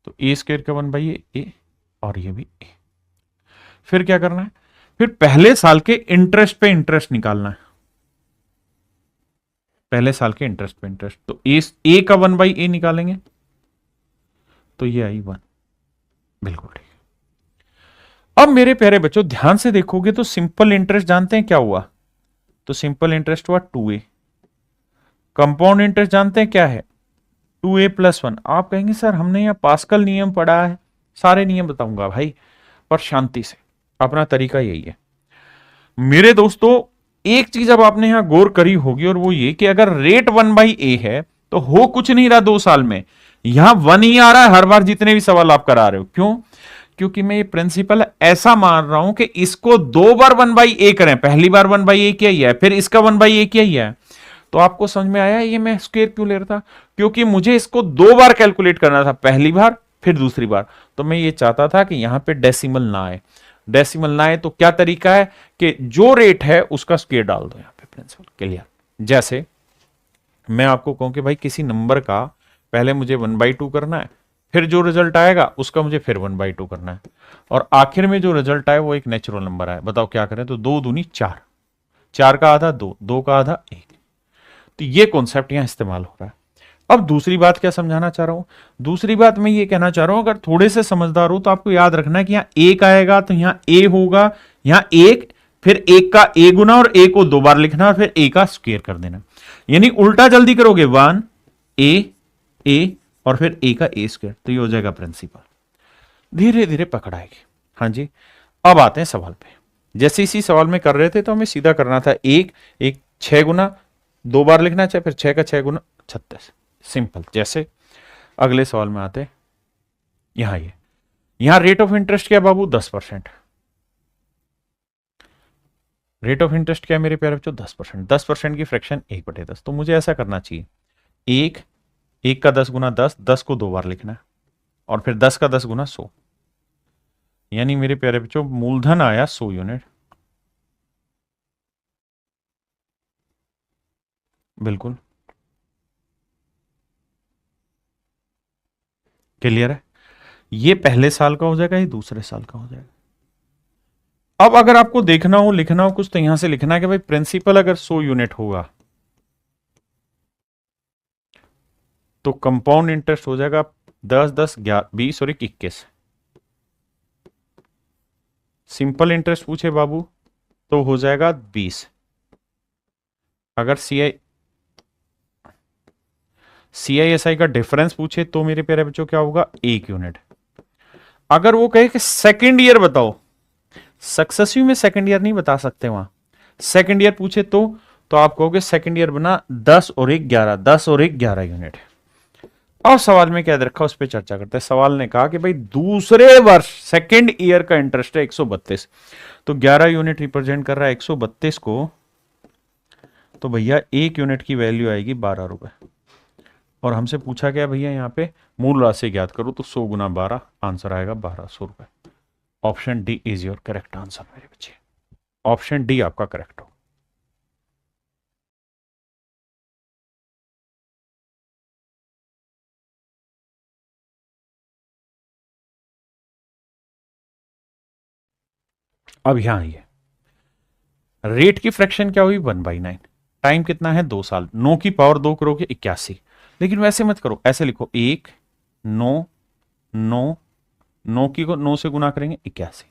तो a² का 1/a और ये भी a। फिर क्या करना है, फिर पहले साल के इंटरेस्ट पे इंटरेस्ट निकालना है, पहले साल के इंटरेस्ट पे इंटरेस्ट, तो a का 1/a निकालेंगे तो ये आई 1, बिल्कुल ठीक। अब मेरे प्यारे बच्चों ध्यान से देखोगे तो सिंपल इंटरेस्ट जानते हैं क्या हुआ, तो सिंपल इंटरेस्ट हुआ 2a। कंपाउंड इंटरेस्ट जानते हैं क्या है, 2a + 1। आप कहेंगे सर हमने यहां पास्कल नियम पढ़ा है, सारे नियम बताऊंगा भाई, पर शांति से, अपना तरीका यही है। मेरे दोस्तों एक चीज अब आपने यहां गौर करी होगी, और वो ये कि अगर रेट 1/a है तो हो कुछ नहीं रहा 2 साल में, यहां 1 ही आ रहा है हर बार जितने भी सवाल आप करा रहे हो। क्यों, क्योंकि मैं ये प्रिंसिपल ऐसा मान रहा हूं कि इसको 2 बार 1/a करें, पहली बार 1/a किया ही है, फिर इसका 1/a किया ही है। तो आपको समझ में आया ये मैं स्क्वायर क्यों ले रहा था, क्योंकि मुझे इसको 2 बार कैलकुलेट करना था, पहली बार फिर दूसरी बार। तो मैं ये चाहता था कि यहां पे डेसिमल ना आए, डेसिमल ना आए तो क्या तरीका है कि जो रेट है उसका स्क्वायर डाल दो यहां पे, प्रिंसिपल क्लियर। जैसे मैं आपको कहूं कि भाई किसी नंबर का पहले मुझे 1/2 करना है, फिर जो रिजल्ट आएगा उसका मुझे फिर 1/2 करना है, और आखिर में जो रिजल्ट आए वो एक नेचुरल नंबर आए। बताओ क्या करें, तो 2 दूनी 4, 4 का आधा 2, 2 का आधा 1। तो ये कॉन्सेप्ट यहां इस्तेमाल हो रहा है। अब दूसरी बात क्या समझाना चाह रहा हूं, दूसरी बात मैं ये कहना चाह रहा हूं, अगर थोड़े से समझदार हो तो आपको याद रखना है कि यहां 1 आएगा तो यहां a होगा, यहां 1, फिर 1 का a गुना और a को 2 बार लिखना और फिर a का स्क्वायर कर देना, यानी उल्टा जल्दी करोगे 1 a और फिर a का a², तो ये हो जाएगा प्रिंसिपल। धीरे धीरे पकड़ आएगी। हाँ जी, अब आते हैं सवाल पे। जैसे इसी सवाल में कर रहे थे तो हमें सीधा करना था 1 6 गुना 2 बार लिखना चाहिए, फिर 6 का 6 गुना 36, सिंपल। जैसे अगले सवाल में आते, यहां ये, यहां रेट ऑफ इंटरेस्ट क्या बाबू, 10%। रेट ऑफ इंटरेस्ट क्या है मेरे प्यारे बच्चों, 10%। 10% की फ्रैक्शन 1/10। तो मुझे ऐसा करना चाहिए, एक, एक का 10 गुना 10, 10 को 2 बार लिखना है, और फिर 10 का 10 गुना 100, यानी मेरे प्यारे बच्चों मूलधन आया 100 यूनिट। बिल्कुल क्लियर है। ये पहले साल का हो जाएगा, ये दूसरे साल का हो जाएगा। अब अगर आपको देखना हो, लिखना हो कुछ, तो यहां से लिखना है कि भाई प्रिंसिपल अगर 100 यूनिट होगा तो कंपाउंड इंटरेस्ट हो जाएगा 10, 10, 20 और 21। सिंपल इंटरेस्ट पूछे बाबू तो हो जाएगा 20। अगर CISI का डिफरेंस पूछे तो मेरे प्यारे बच्चों क्या होगा, 1 यूनिट। अगर वो कहे कि सेकेंड ईयर बताओ, सक्सेसिव में सेकेंड ईयर नहीं बता सकते वहां, सेकेंड ईयर पूछे तो आप कहोगे सेकेंड ईयर बना 10 और 1 11, 10 और 1 11 यूनिट। अब सवाल में क्या दे रखा उस पर चर्चा करते हैं। सवाल ने कहा कि भाई दूसरे वर्ष सेकेंड ईयर का इंटरेस्ट है 132, तो 11 यूनिट रिप्रेजेंट कर रहा है 132 को, तो भैया 1 यूनिट की वैल्यू आएगी 12 रुपए। और हमसे पूछा गया भैया यहाँ पे मूल राशि ज्ञात करो, तो 100 गुना 12, आंसर आएगा 1200 रुपए। Option D is your correct answer मेरे बच्चे, ऑप्शन डी आपका करेक्ट हो। अब यहां आइए, रेट की फ्रैक्शन क्या हुई, 1/9। टाइम कितना है, 2 साल। 9 की पावर 2 करोगे 81, लेकिन वैसे मत करो, ऐसे लिखो 1, 9, 9, 9 की को 9 से गुना करेंगे 81,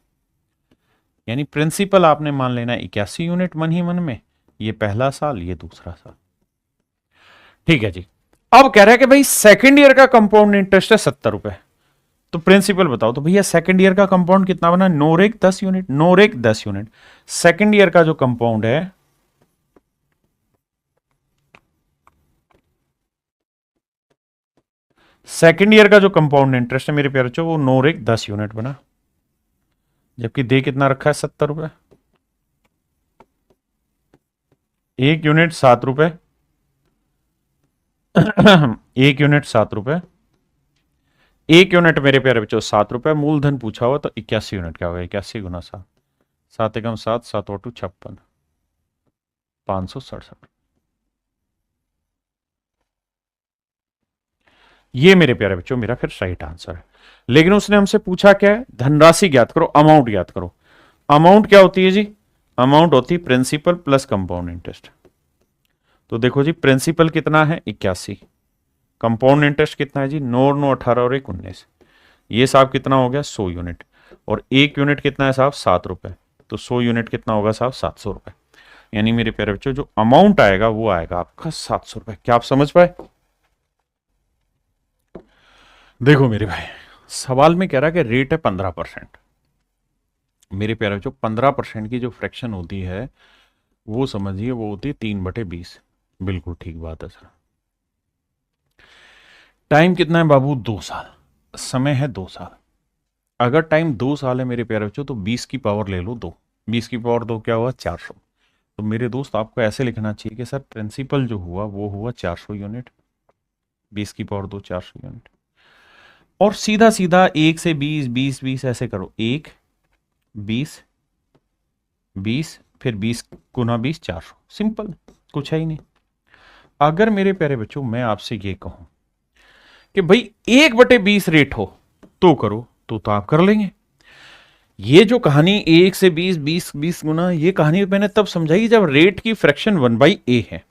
यानी प्रिंसिपल आपने मान लेना 81 यूनिट मन ही मन में। ये पहला साल, ये दूसरा साल। ठीक है जी। अब कह रहा है कि भाई सेकंड ईयर का कंपाउंड इंटरेस्ट है 70 रुपए, तो प्रिंसिपल बताओ। तो भैया सेकंड ईयर का कंपाउंड कितना बना, नोरेक 10 यूनिट, नोरेक 10 यूनिट। सेकंड ईयर का जो कंपाउंड है, सेकंड ईयर का जो कंपाउंड इंटरेस्ट है मेरे प्यारे बच्चों, वो नोरेक 10 यूनिट बना, जबकि दे कितना रखा है, 70 रुपए। 1 यूनिट 7 रुपए 1 यूनिट 7 रुपए, 1 यूनिट मेरे प्यारे बच्चों 7 रुपए। मूलधन पूछा हुआ तो 81 यूनिट क्या होगा, 81 गुना 7, 7 एकम 7, 7 और 2 56, 567। ये मेरे प्यारे बच्चों मेरा फिर राइट आंसर है। लेकिन उसने हमसे पूछा क्या है, धनराशि ज्ञात करो, अमाउंट ज्ञात करो। अमाउंट क्या होती है जी, अमाउंट होती है प्रिंसिपल प्लस कंपाउंड इंटरेस्ट। तो देखो जी, प्रिंसिपल कितना है 81, कंपाउंड इंटरेस्ट कितना है जी 9, 9, 18 और 1 19, ये साहब कितना हो गया 100 यूनिट, और 1 यूनिट कितना है साहब 7 रुपए, तो 100 यूनिट कितना होगा साहब 700 रुपए। यानी मेरे प्यारे बच्चों जो अमाउंट आएगा वो आएगा आपका 700 रुपए। क्या आप समझ पाए? देखो मेरे भाई, सवाल में कह रहा है कि रेट है 15%। मेरे प्यारे बच्चों 15% की जो फ्रैक्शन होती है वो समझिए वो होती है 3/20। बिल्कुल ठीक बात है सर। टाइम कितना है बाबू, 2 साल। समय है 2 साल। अगर टाइम 2 साल है मेरे प्यारे बच्चों, तो 20 की पावर ले लो 2, 20 की पावर 2 क्या हुआ 400। तो मेरे दोस्त आपको ऐसे लिखना चाहिए कि सर प्रिंसिपल जो हुआ वो हुआ 400 यूनिट, 20 की पावर 2 400 यूनिट। और सीधा सीधा 1 से 20, 20, 20 ऐसे करो, 1, 20, 20, फिर 20 गुना 20 400, सिंपल, कुछ है ही नहीं। अगर मेरे प्यारे बच्चों मैं आपसे ये कहूं कि भाई 1/20 रेट हो तो करो, तो आप कर लेंगे। ये जो कहानी 1 से 20, 20, 20 गुना, ये कहानी मैंने तब समझाई जब रेट की फ्रैक्शन 1/a है।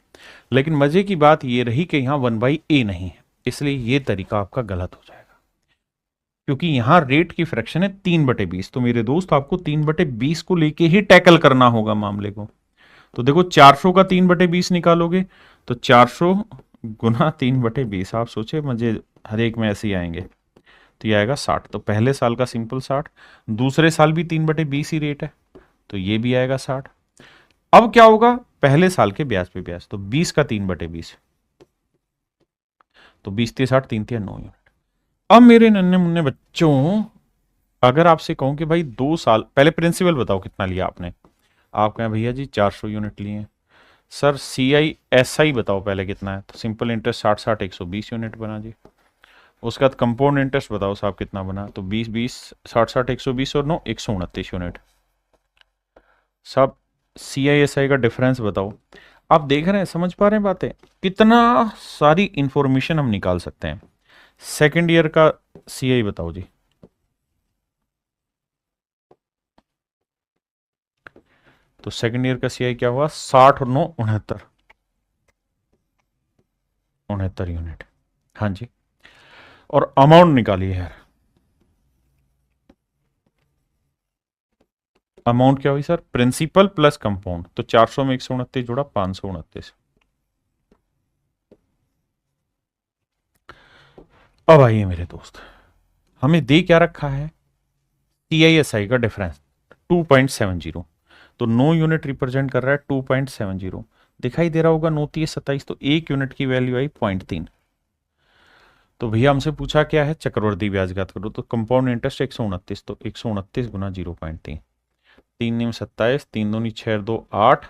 लेकिन मजे की बात ये रही कि यहां 1/a नहीं है, इसलिए ये तरीका आपका गलत हो जाएगा, क्योंकि यहां रेट की फ्रैक्शन है 3/20। तो मेरे दोस्त आपको 3/20 को लेके ही टैकल करना होगा मामले को। तो देखो 400 का 3/20 निकालोगे तो 400 गुना 3/20, आप सोचे मजे हर एक में ऐसे ही आएंगे, तो ये आएगा 60। तो पहले साल का सिंपल 60, दूसरे साल भी 3/20 ही रेट है, तो ये भी आएगा 60। अब क्या होगा, पहले साल के ब्याज पे ब्याज, तो 20 का 3/20, तो 20 × 60 3 × 9 यूनिट। अब मेरे नन्हे मुन्ने बच्चों, अगर आपसे कहूं कि भाई 2 साल पहले प्रिंसिपल बताओ कितना लिया आपने, आप कहें भैया जी 400 यूनिट लिए हैं। Sir C I S I बताओ पहले कितना है, तो सिंपल इंटरेस्ट 60 120 यूनिट बना जी। उसके बाद कंपाउंड इंटरेस्ट बताओ साहब कितना बना, तो 20 20 60 120 और 9 129 यूनिट। सब सी आई एस आई का डिफरेंस बताओ। आप देख रहे हैं, समझ पा रहे हैं बातें, कितना सारी इंफॉर्मेशन हम निकाल सकते हैं। सेकेंड ईयर का सी आई बताओ जी। तो सेकेंड ईयर का सी आई क्या हुआ, 60 और 9 69 69 यूनिट। हाँ जी, और अमाउंट निकालिए यार। अमाउंट क्या हुई सर, प्रिंसिपल प्लस कंपाउंड, तो 400 में 129 जोड़ा 529। अब आइए मेरे दोस्त, हमें दे क्या रखा है, टी आई एस आई का डिफरेंस 2.70, तो 9 यूनिट रिप्रेजेंट कर रहा है 2.70। दिखाई दे रहा होगा 9 3 27, तो 1 यूनिट की वैल्यू आई 0.3। तो भैया हमसे पूछा क्या है, चक्रवर्ती ब्याज ज्ञात करो, तो कंपाउंड इंटरेस्ट 129, तो 129 गुना 0.3, 3 निम 27, 3 दूनी 6 2 8,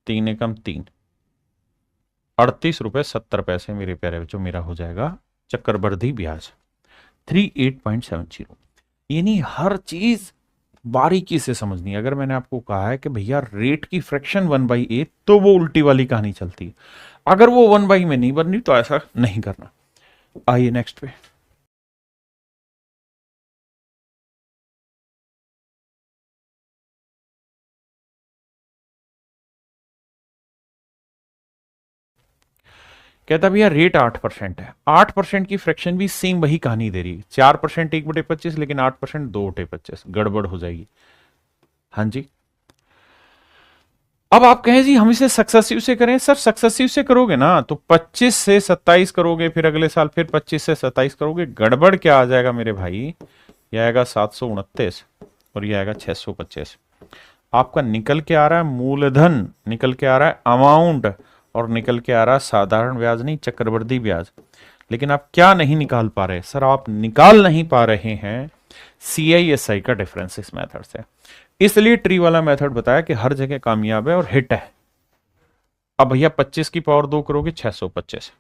3 एकम 3, 38 रुपये 70 पैसे मेरे प्यारे बच्चों मेरा हो जाएगा चक्रवर्ती ब्याज 38.70। यानी हर चीज बारीकी से समझनी है। अगर मैंने आपको कहा है कि भैया रेट की फ्रैक्शन 1/8, तो वो उल्टी वाली कहानी चलती है। अगर वो 1 में नहीं बननी तो ऐसा नहीं करना। आइए नेक्स्ट पे। कहता भैया रेट 8% है, 8% की फ्रैक्शन भी सेम वही कहानी दे रही है, 4% 1/25, लेकिन 8% 2/25, गड़बड़ हो जाएगी। हाँ जी, अब आप कहें जी हम इसे सक्सेसिव से करें, सर सक्सेसिव से करोगे ना तो 25 से 27 करोगे, फिर अगले साल फिर 25 से 27 करोगे, गड़बड़ क्या आ जाएगा मेरे भाई, यह आएगा 729 और यह आएगा 625। आपका निकल के आ रहा है मूलधन, निकल के आ रहा है अमाउंट, और निकल के आ रहा है साधारण ब्याज नहीं चक्रवृद्धि ब्याज। लेकिन आप क्या नहीं निकाल पा रहे, सर आप निकाल नहीं पा रहे हैं CISI का डिफरेंस इस मेथड से। इसलिए ट्री वाला मेथड बताया कि हर जगह कामयाब है और हिट है। अब भैया 25 की पावर 2 करोगे 625,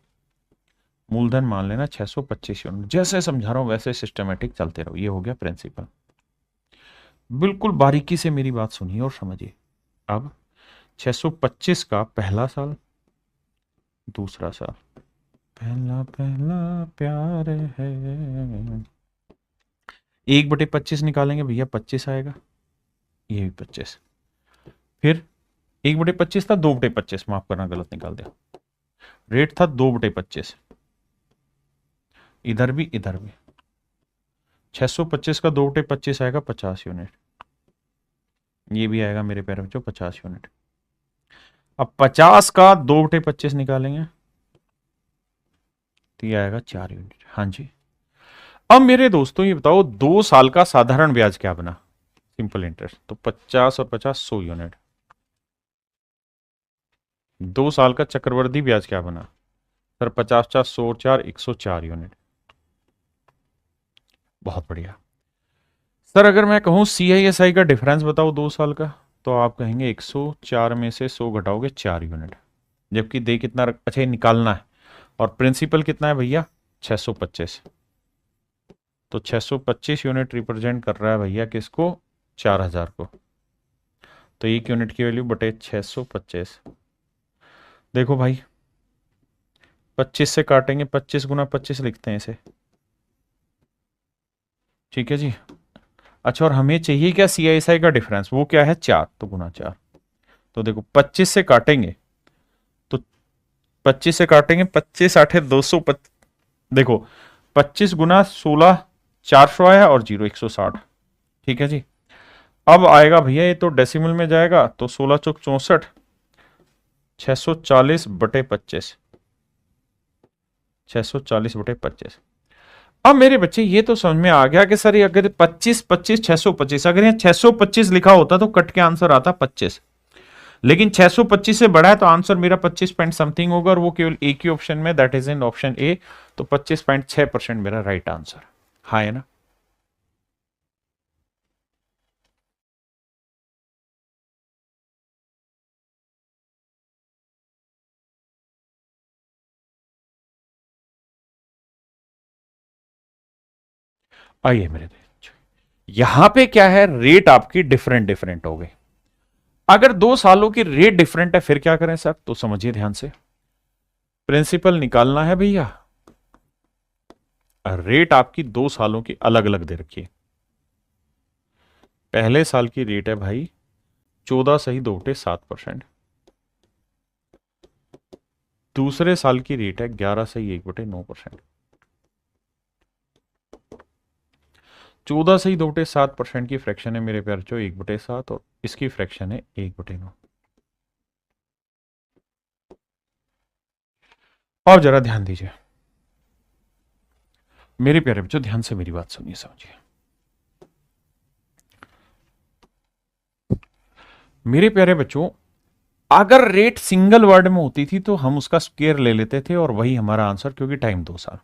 मूलधन मान लेना 625 यूनिट। जैसे समझा रहा हूं वैसे सिस्टमेटिक चलते रहो, ये हो गया प्रिंसिपल। बिल्कुल बारीकी से मेरी बात सुनिए और समझिए। अब 625 का पहला साल, दूसरा साल, पहला पहला प्यार है, 1/25 निकालेंगे भैया 25 आएगा, ये भी 25। फिर 1/25 था, 2/25, माफ करना गलत निकाल दिया, रेट था 2/25, इधर भी इधर भी। 625 का 2/25 आएगा 50 यूनिट, ये भी आएगा मेरे पैर बच्चों 50 यूनिट। अब 50 का 2/25 निकालेंगे तो ये आएगा 4 यूनिट। हाँ जी, अब मेरे दोस्तों ये बताओ 2 साल का साधारण ब्याज क्या बना, सिंपल इंटरेस्ट, तो 50 और 50 100 यूनिट। 2 साल का चक्रवर्ती ब्याज क्या बना, सर 50 50 100 4 104 यूनिट। बहुत बढ़िया। सर अगर मैं कहूं CISI का डिफरेंस बताओ 2 साल का, तो आप कहेंगे 104 में से 100 घटाओगे 4 यूनिट, जबकि दे कितना अच्छा निकालना है, और प्रिंसिपल कितना है भैया 625, तो 625 यूनिट रिप्रेजेंट कर रहा है भैया किसको, 4000 को, तो 1 यूनिट की वैल्यू बटे 625। देखो भाई 25 से काटेंगे, 25 गुना 25 लिखते हैं इसे, ठीक है जी। अच्छा, और हमें चाहिए क्या CISI का डिफरेंस, वो क्या है 4, तो गुना 4। तो देखो 25 से काटेंगे, तो 25 से काटेंगे 25 8 200, देखो 25 गुना 16 400 आया और 0 160, ठीक है जी। अब आएगा भैया ये तो डेसिमल में जाएगा, तो 16 चौक 64, 640/25, 640/25। अब मेरे बच्चे ये तो समझ में आ गया कि सर ये अगर 25 25 625, अगर यहाँ 625 लिखा होता तो कट के आंसर आता 25, लेकिन 625 से बड़ा है तो आंसर मेरा 25 पॉइंट समथिंग होगा, और वो केवल एक ही ऑप्शन में, that is in option A. तो 25.6% मेरा राइट आंसर। हाँ है ना? आइए मेरे देश, यहां पे क्या है, रेट आपकी डिफरेंट डिफरेंट हो गई। अगर 2 सालों की रेट डिफरेंट है फिर क्या करें सर? तो समझिए ध्यान से, प्रिंसिपल निकालना है भैया, रेट आपकी 2 सालों की अलग अलग दे रखी है। पहले साल की रेट है भाई 14 सही 2 बटे 7%। दूसरे साल की रेट है 11 सही 1 बटे 9%। 14 सही 2 बटे 7% की फ्रैक्शन है मेरे प्यार, जो 1 बटे 7, और इसकी फ्रैक्शन है 1 बटे 9। और जरा ध्यान दीजिए मेरे प्यारे बच्चों, ध्यान से मेरी बात सुनिए समझिए। मेरे प्यारे बच्चों, अगर रेट सिंगल वर्ड में होती थी तो हम उसका स्क्वायर ले लेते थे और वही हमारा आंसर, क्योंकि टाइम 2 साल।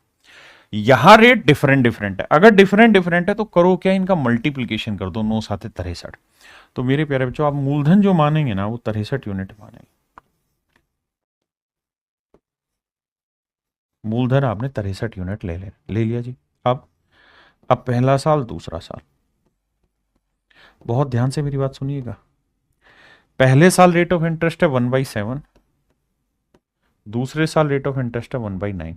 यहां रेट डिफरेंट डिफरेंट है, अगर डिफरेंट डिफरेंट है तो करो क्या, इनका मल्टीप्लीकेशन कर दो, 9 7 63। तो मेरे प्यारे बच्चों, आप मूलधन जो मानेंगे ना वो 63 यूनिट मानेंगे। मूलधन आपने 63 यूनिट ले लिया जी। अब पहला साल दूसरा साल, बहुत ध्यान से मेरी बात सुनिएगा। पहले साल रेट ऑफ इंटरेस्ट है 1/7, दूसरे साल रेट ऑफ इंटरेस्ट है 1/9।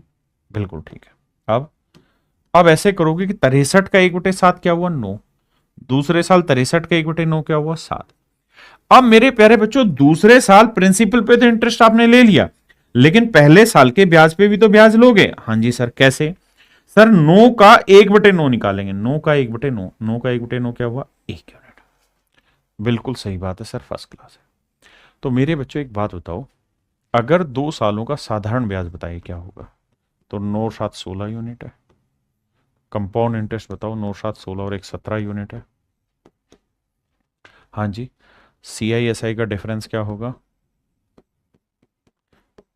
बिल्कुल ठीक है। अब ऐसे करोगे कि 63 का 1/7 क्या हुआ? 9। दूसरे साल 63 का 1/9 क्या हुआ? 7। अब मेरे प्यारे बच्चों, दूसरे साल प्रिंसिपल पे तो इंटरेस्ट आपने ले लिया, लेकिन पहले साल के ब्याज पे भी तो ब्याज लोगे। हाँ जी सर, कैसे? सर 9 का 1/9 निकालेंगे। 9 का 1/9, 9 का 1/9 क्या हुआ? 1 यूनिट। बिल्कुल सही बात है सर, फर्स्ट क्लास है। तो मेरे बच्चों एक बात बताओ, अगर 2 सालों का साधारण ब्याज बताइए क्या होगा? तो 9 7 16 यूनिट है। कंपाउंड इंटरेस्ट बताओ, 9 7 16 और 1 17 यूनिट है। हाँ जी। CISI का डिफरेंस क्या होगा?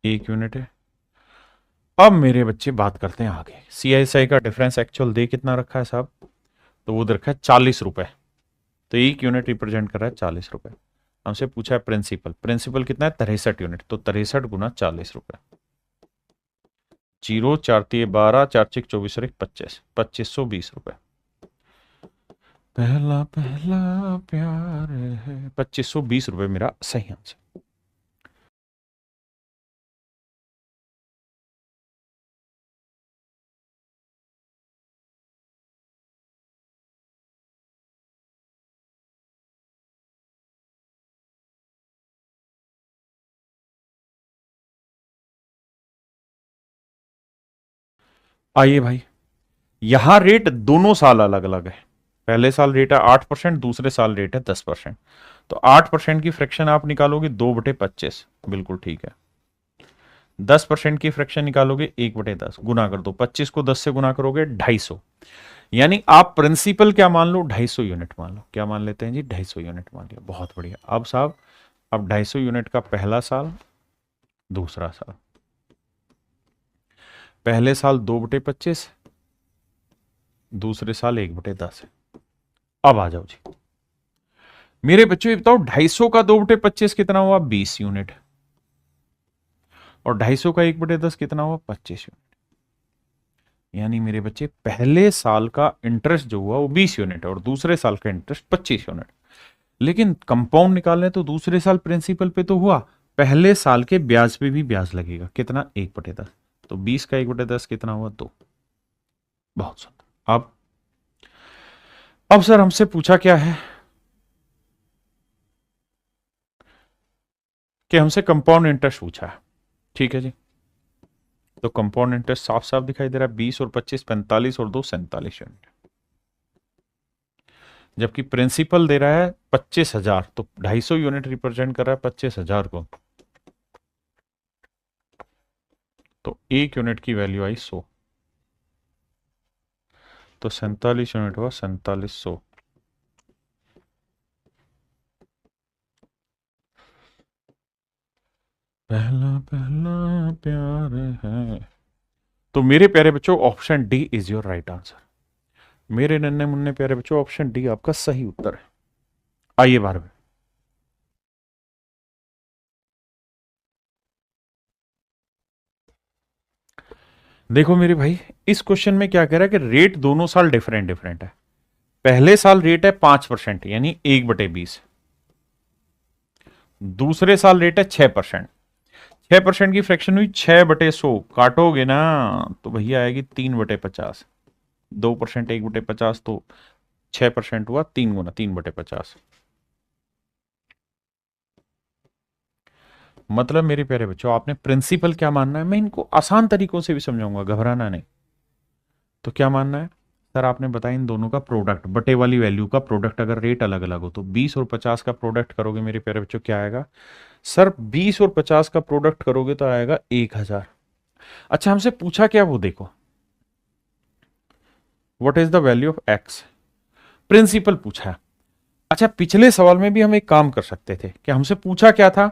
1 यूनिट है। अब मेरे बच्चे बात करते हैं आगे। CISI का डिफरेंस एक्चुअल दे कितना रखा है साहब? तो वो दे रखा है 40 रुपए। तो 1 यूनिट रिप्रेजेंट कर रहा है 40 रुपए। हमसे पूछा है प्रिंसिपल, प्रिंसिपल कितना है? 63 यूनिट। तो 63 गुना 40 रुपए। 0 4 3 12 4 6 24 और 1 25, 2520 रुपए। पहला पहला प्यार है, 2520 रुपए मेरा सही आंसर। आइए भाई, यहां रेट दोनों साल अलग अलग है। पहले साल रेट है 8%, दूसरे साल रेट है 10%। तो 8% की फ्रैक्शन आप निकालोगे 2/25। बिल्कुल ठीक है। 10% की फ्रैक्शन निकालोगे 1/10। गुना कर दो, 25 को 10 से गुना करोगे 250। यानी आप प्रिंसिपल क्या मान लो? 250 यूनिट मान लो। क्या मान लेते हैं जी? 250 यूनिट मान लिया। बहुत बढ़िया। अब साहब, अब 250 यूनिट का पहला साल दूसरा साल। पहले साल 2/25, दूसरे साल 1/10 है। अब आ जाओ जी मेरे बच्चों, ये बताओ 250 का 2/25 कितना हुआ? 20 यूनिट। और 250 का 1/10 कितना हुआ? 25 यूनिट। यानी मेरे बच्चे, पहले साल का इंटरेस्ट जो हुआ वो 20 यूनिट है और दूसरे साल का इंटरेस्ट 25 यूनिट। लेकिन कंपाउंड निकालने तो दूसरे साल प्रिंसिपल पे तो हुआ, पहले साल के ब्याज पे भी ब्याज लगेगा। कितना? 1/10। तो 20 का 1/10 कितना हुआ? 2। बहुत सुंदर। अब सर हमसे पूछा क्या है कि हमसे कंपाउंड इंटरेस्ट पूछा है। ठीक है जी। तो कंपाउंड इंटरेस्ट साफ साफ दिखाई दे रहा है, 20 और 25 45 और 2 47 यूनिट। जबकि प्रिंसिपल दे रहा है 25,000, तो 250 यूनिट रिप्रेजेंट कर रहा है 25,000 को। तो 1 यूनिट की वैल्यू आई 100। तो 47 यूनिट हुआ 4700। पहला पहला प्यार है। तो मेरे प्यारे बच्चों option D is your right answer. मेरे नन्हे मुन्ने प्यारे बच्चों ऑप्शन डी आपका सही उत्तर है। आइए 12वें। देखो मेरे भाई, इस क्वेश्चन में क्या कह रहा है कि रेट दोनों साल डिफरेंट डिफरेंट है। पहले साल रेट है 5% यानी 1/20। दूसरे साल रेट है 6%। 6% की फ्रैक्शन हुई 6/100, काटोगे ना तो भैया आएगी 3/50। 2% 1/50 तो 6% हुआ 3 गुना 3/50। मतलब मेरे प्यारे बच्चों आपने प्रिंसिपल क्या मानना है, मैं इनको आसान तरीकों से भी समझाऊंगा, घबराना नहीं। तो क्या मानना है सर, आपने बताया इन दोनों का प्रोडक्ट, बटे वाली वैल्यू का प्रोडक्ट अगर रेट अलग अलग हो तो 20 और 50 का प्रोडक्ट करोगे मेरे प्यारे बच्चों क्या आएगा सर, 20 और 50 का प्रोडक्ट करोगे तो आएगा 1000। अच्छा हमसे पूछा क्या वो देखो, what is the value of X, principal पूछा है। अच्छा पिछले सवाल में भी हम एक काम कर सकते थे कि हमसे पूछा क्या था,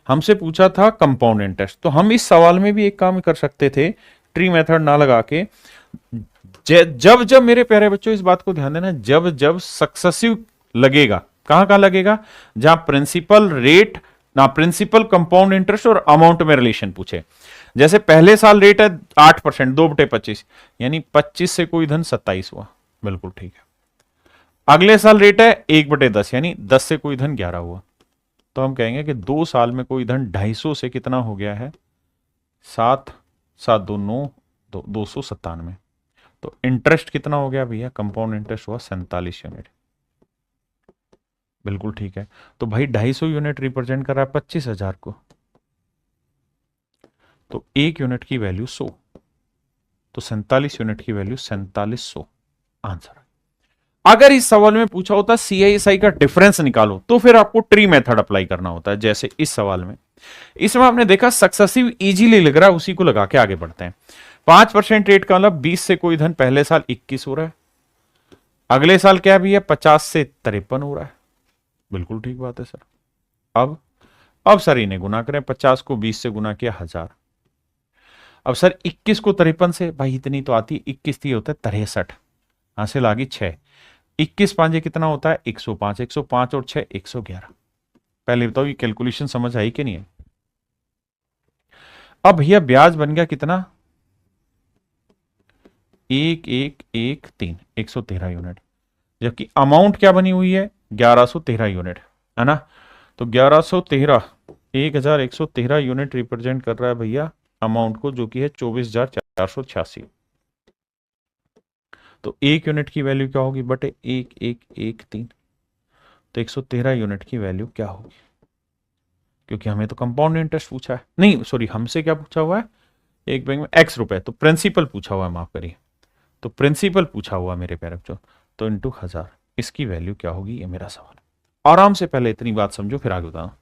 हमसे पूछा था कंपाउंड इंटरेस्ट, तो हम इस सवाल में भी एक काम कर सकते थे ट्री मेथड ना लगा के, जब जब मेरे प्यारे बच्चों इस बात को ध्यान देना, जब जब सक्सेसिव लगेगा, कहां कहां लगेगा, जहां प्रिंसिपल रेट ना प्रिंसिपल कंपाउंड इंटरेस्ट और अमाउंट में रिलेशन पूछे। जैसे पहले साल रेट है 8%, 2/25 यानी 25 से कोई धन 27 हुआ, बिल्कुल ठीक है। अगले साल रेट है 1/10 यानी 10 से कोई धन 11 हुआ, तो हम कहेंगे कि 2 साल में कोई धन 250 से कितना हो गया है 7, 7 2 9, 297। तो इंटरेस्ट कितना हो गया भैया, कंपाउंड इंटरेस्ट हुआ 47 यूनिट, बिल्कुल ठीक है। तो भाई 250 यूनिट रिप्रेजेंट कर रहा है 25,000 को, तो 1 यूनिट की वैल्यू 100, तो 47 यूनिट की वैल्यू 4700 आंसर। अगर इस सवाल में पूछा होता CISI का डिफरेंस निकालो तो फिर आपको ट्री मेथड अप्लाई करना होता है, जैसे इस सवाल में। इसमें आपने देखा सक्सेसिव इजीली लग रहा है, उसी को लगा के आगे बढ़ते हैं। 5% रेट का मतलब 20 से कोई धन पहले साल 21 हो रहा है, अगले साल क्या भी है 50 से 53 हो रहा है, बिल्कुल ठीक बात है सर। अब सर इन्हें गुना करें, 50 को 20 से गुना किया 1000। अब सर 21 को 53 से, भाई इतनी तो आती, 21 थी होता है 63, हासिल आ गई 6, 21 पांचे कितना होता है 105, 105 और 6 111। पहले बताओ ये कैलकुलेशन समझ आई कि नहीं है। अब भैया ब्याज बन गया कितना 1113, 113 यूनिट, जबकि अमाउंट क्या बनी हुई है 1113 यूनिट, है ना। तो 1113 1113 यूनिट रिप्रेजेंट कर रहा है भैया अमाउंट को, जो कि है 24,486। तो 1 यूनिट की वैल्यू क्या होगी बटे 1113, तो 113 यूनिट की वैल्यू क्या होगी, क्योंकि हमें तो कंपाउंड इंटरेस्ट पूछा है, नहीं सॉरी हमसे क्या पूछा हुआ है, एक बैंक में x रुपए, तो प्रिंसिपल पूछा हुआ है, माफ करिए, तो प्रिंसिपल पूछा हुआ मेरे प्यारे बच्चों, तो इंटू 1000 इसकी वैल्यू क्या होगी, ये मेरा सवाल है। आराम से पहले इतनी बात समझो फिर आगे बताना।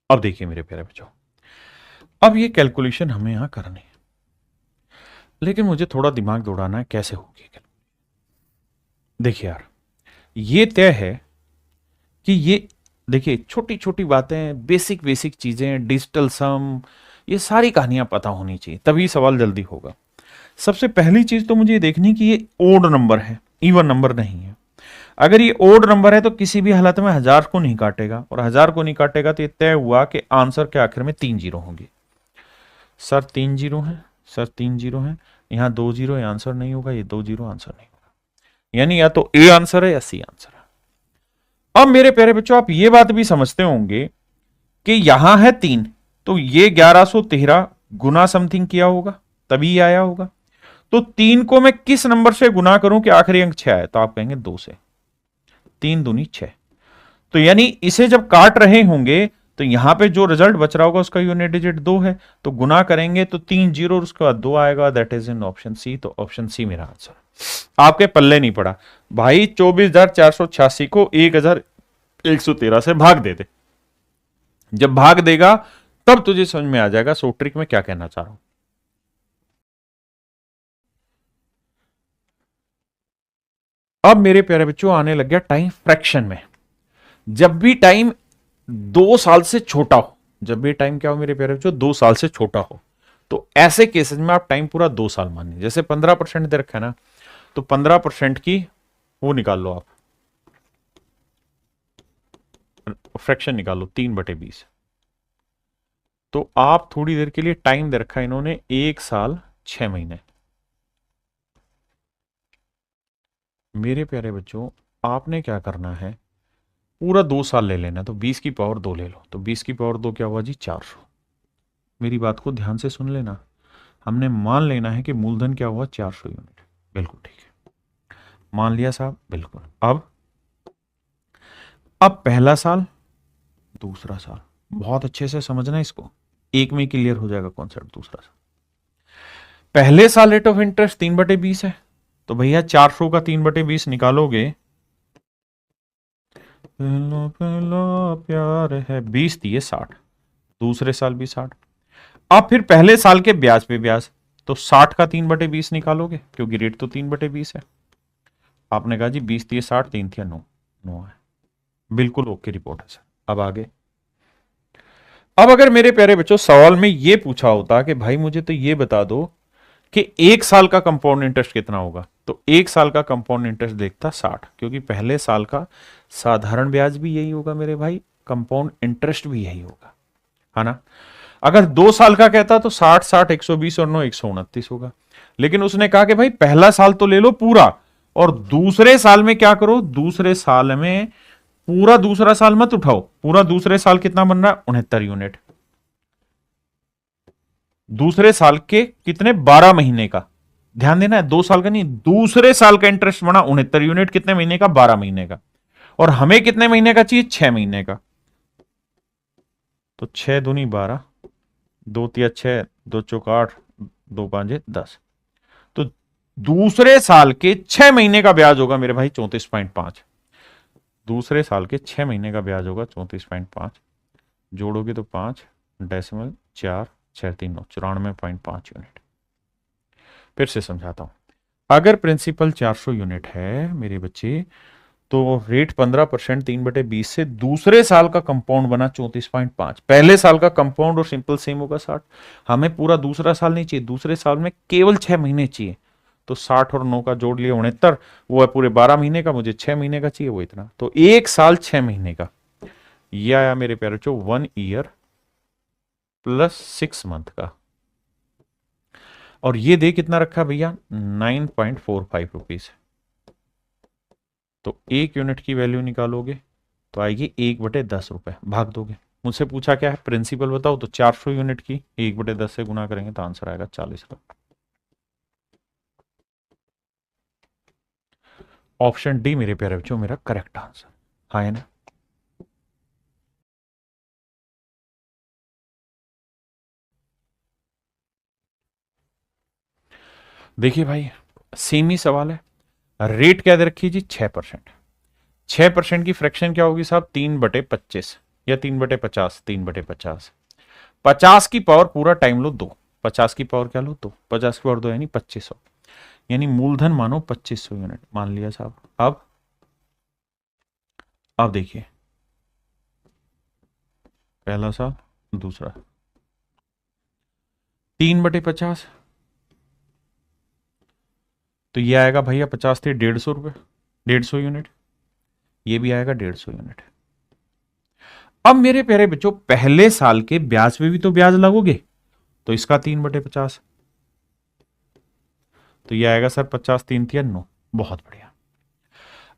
अब देखिए मेरे प्यारे बच्चों, अब ये कैलकुलेशन हमें यहां करनी है, लेकिन मुझे थोड़ा दिमाग दौड़ाना है कैसे होगी। देखिए यार ये तय है कि ये देखिए छोटी छोटी बातें, बेसिक बेसिक चीजें, डिजिटल सम, ये सारी कहानियां पता होनी चाहिए, तभी सवाल जल्दी होगा। सबसे पहली चीज तो मुझे देखनी कि ये ओड नंबर है, इवन नंबर नहीं है। अगर ये ओड नंबर है तो किसी भी हालत में 1000 को नहीं काटेगा, और 1000 को नहीं काटेगा तो ये तय हुआ कि आंसर के आखिर में 3 जीरो होंगे। सर 3 जीरो है, सर 3 जीरो है, यहां 2 जीरो, ये आंसर नहीं होगा, ये 2 जीरो आंसर नहीं होगा, यानी या तो ए आंसर है या सी आंसर है। अब मेरे प्यारे बच्चों आप ये बात भी समझते होंगे कि यहां है 3, तो ये 1113 गुना समथिंग किया होगा तभी आया होगा। तो 3 को मैं किस नंबर से गुना करूं कि आखिरी अंक 6 आए, तो आप कहेंगे 2 से, 3 दूनी 6। तो यानी इसे जब काट रहे होंगे तो यहां पे जो रिजल्ट बच रहा होगा उसका यूनिट डिजिट 2 है, तो गुना करेंगे तो 3 जीरो और उसके बाद 2 आएगा, that is in option C. तो ऑप्शन सी मेरा आंसर, आपके पल्ले नहीं पड़ा भाई। 24,486 को 1,113 से भाग दे दे, जब भाग देगा तब तुझे समझ में आ जाएगा सो ट्रिक में क्या कहना चाह रहा हूं। अब मेरे प्यारे बच्चों आने लग गया टाइम फ्रैक्शन में। जब भी टाइम 2 साल से छोटा हो, जब भी टाइम क्या हो मेरे प्यारे बच्चों 2 साल से छोटा हो, तो ऐसे केसेस में आप टाइम पूरा 2 साल मानिए। जैसे 15% दे रखा है ना, तो 15% की वो निकाल लो आप, फ्रैक्शन निकालो 3/20। तो आप थोड़ी देर के लिए टाइम दे रखा है इन्होंने 1 साल 6 महीने। मेरे प्यारे बच्चों, आपने क्या करना है, पूरा 2 साल ले लेना। तो 20 की पावर 2 ले लो, तो 20 की पावर 2 क्या हुआ जी 400। मेरी बात को ध्यान से सुन लेना, हमने मान लेना है कि मूलधन क्या हुआ 400 यूनिट। बिल्कुल ठीक है, मान लिया साहब, बिल्कुल। अब पहला साल, दूसरा साल, बहुत अच्छे से समझना इसको, एक में क्लियर हो जाएगा कॉन्सेप्ट। दूसरा साल, पहले साल रेट ऑफ इंटरेस्ट 3/20 है, तो भैया 400 का 3/20 निकालोगे, पहला पहला प्यार है 20 दिए 60, दूसरे साल भी 60। अब फिर पहले साल के ब्याज पे ब्याज, तो 60 का 3/20 निकालोगे, क्योंकि रेट तो 3/20 है। आपने कहा जी 20 दिए 60, 3 थिया 9, 9 है, बिल्कुल ओके रिपोर्ट है सर। अब आगे, अब अगर मेरे प्यारे बच्चों सवाल में यह पूछा होता कि भाई मुझे तो यह बता दो कि 1 साल का कंपाउंड इंटरेस्ट कितना होगा, तो 1 साल का कंपाउंड इंटरेस्ट देखता 60, क्योंकि पहले साल का साधारण ब्याज भी यही होगा मेरे भाई, कंपाउंड इंटरेस्ट भी यही होगा, है ना। अगर 2 साल का कहता तो 60 60 120 और 9 129 होगा। लेकिन उसने कहा कि भाई पहला साल तो ले लो पूरा, और दूसरे साल में क्या करो, दूसरे साल में पूरा दूसरा साल मत उठाओ, पूरा दूसरे साल कितना बन रहा है 69 यूनिट। दूसरे साल के कितने, 12 महीने का, ध्यान देना है, 2 साल का नहीं, दूसरे साल का इंटरेस्ट बना 69 यूनिट, कितने महीने का, 12 महीने का। और हमें कितने महीने का चाहिए, 6 महीने का। तो 6 दूनी 12, 2 तिया 6, 2 चौक 8, 2 5 10। तो दूसरे साल के 6 महीने का ब्याज होगा मेरे भाई 34.5। दूसरे साल के 6 महीने का ब्याज होगा 34.5, जोड़ोगे तो 5.4 639 94.5 यूनिट। फिर से समझाता हूं, अगर प्रिंसिपल 400 यूनिट है मेरे बच्चे, तो रेट 15% 3/20 से दूसरे साल का कंपाउंड बना 34.5। पहले साल का कंपाउंड और सिंपल सेम होगा 60। हमें पूरा दूसरा साल नहीं चाहिए, दूसरे साल में केवल 6 महीने चाहिए, तो 60 और 9 का जोड़ लिया 69, वो है पूरे 12 महीने का, मुझे 6 महीने का चाहिए, वो इतना। तो 1 साल 6 महीने का, यह आया मेरे प्यारे बच्चों 1 ईयर प्लस 6 मंथ का। और ये दे कितना रखा भैया, 9.45 रुपीज। तो 1 यूनिट की वैल्यू निकालोगे तो आएगी 1/10 रुपए, भाग दोगे। मुझसे पूछा क्या है, प्रिंसिपल बताओ, तो 400 यूनिट की 1/10 से गुना करेंगे तो आंसर आएगा 40 रुपए। ऑप्शन डी मेरे प्यारे बच्चों मेरा करेक्ट आंसर, हाँ है ना। देखिए भाई, सेम ही सवाल है, रेट क्या दे रखी जी 6%। 6% की फ्रैक्शन क्या होगी साहब, 3/25 या 3/50, 3/50। 50 की पावर पूरा टाइम लो 2, 50 की पावर क्या लो 2, 50 की पावर 2 यानी 2500, यानी मूलधन मानो 2500 यूनिट मान लिया साहब। अब देखिए, पहला साल, दूसरा, 3/50, तो ये आएगा भैया 50 थे 150 रुपए, 150 यूनिट, ये भी आएगा 150 यूनिट। अब मेरे प्यारे बच्चों पहले साल के ब्याज पे भी तो ब्याज लगोगे, तो इसका 3/50, तो ये आएगा सर 50 3 थिया 9, बहुत बढ़िया।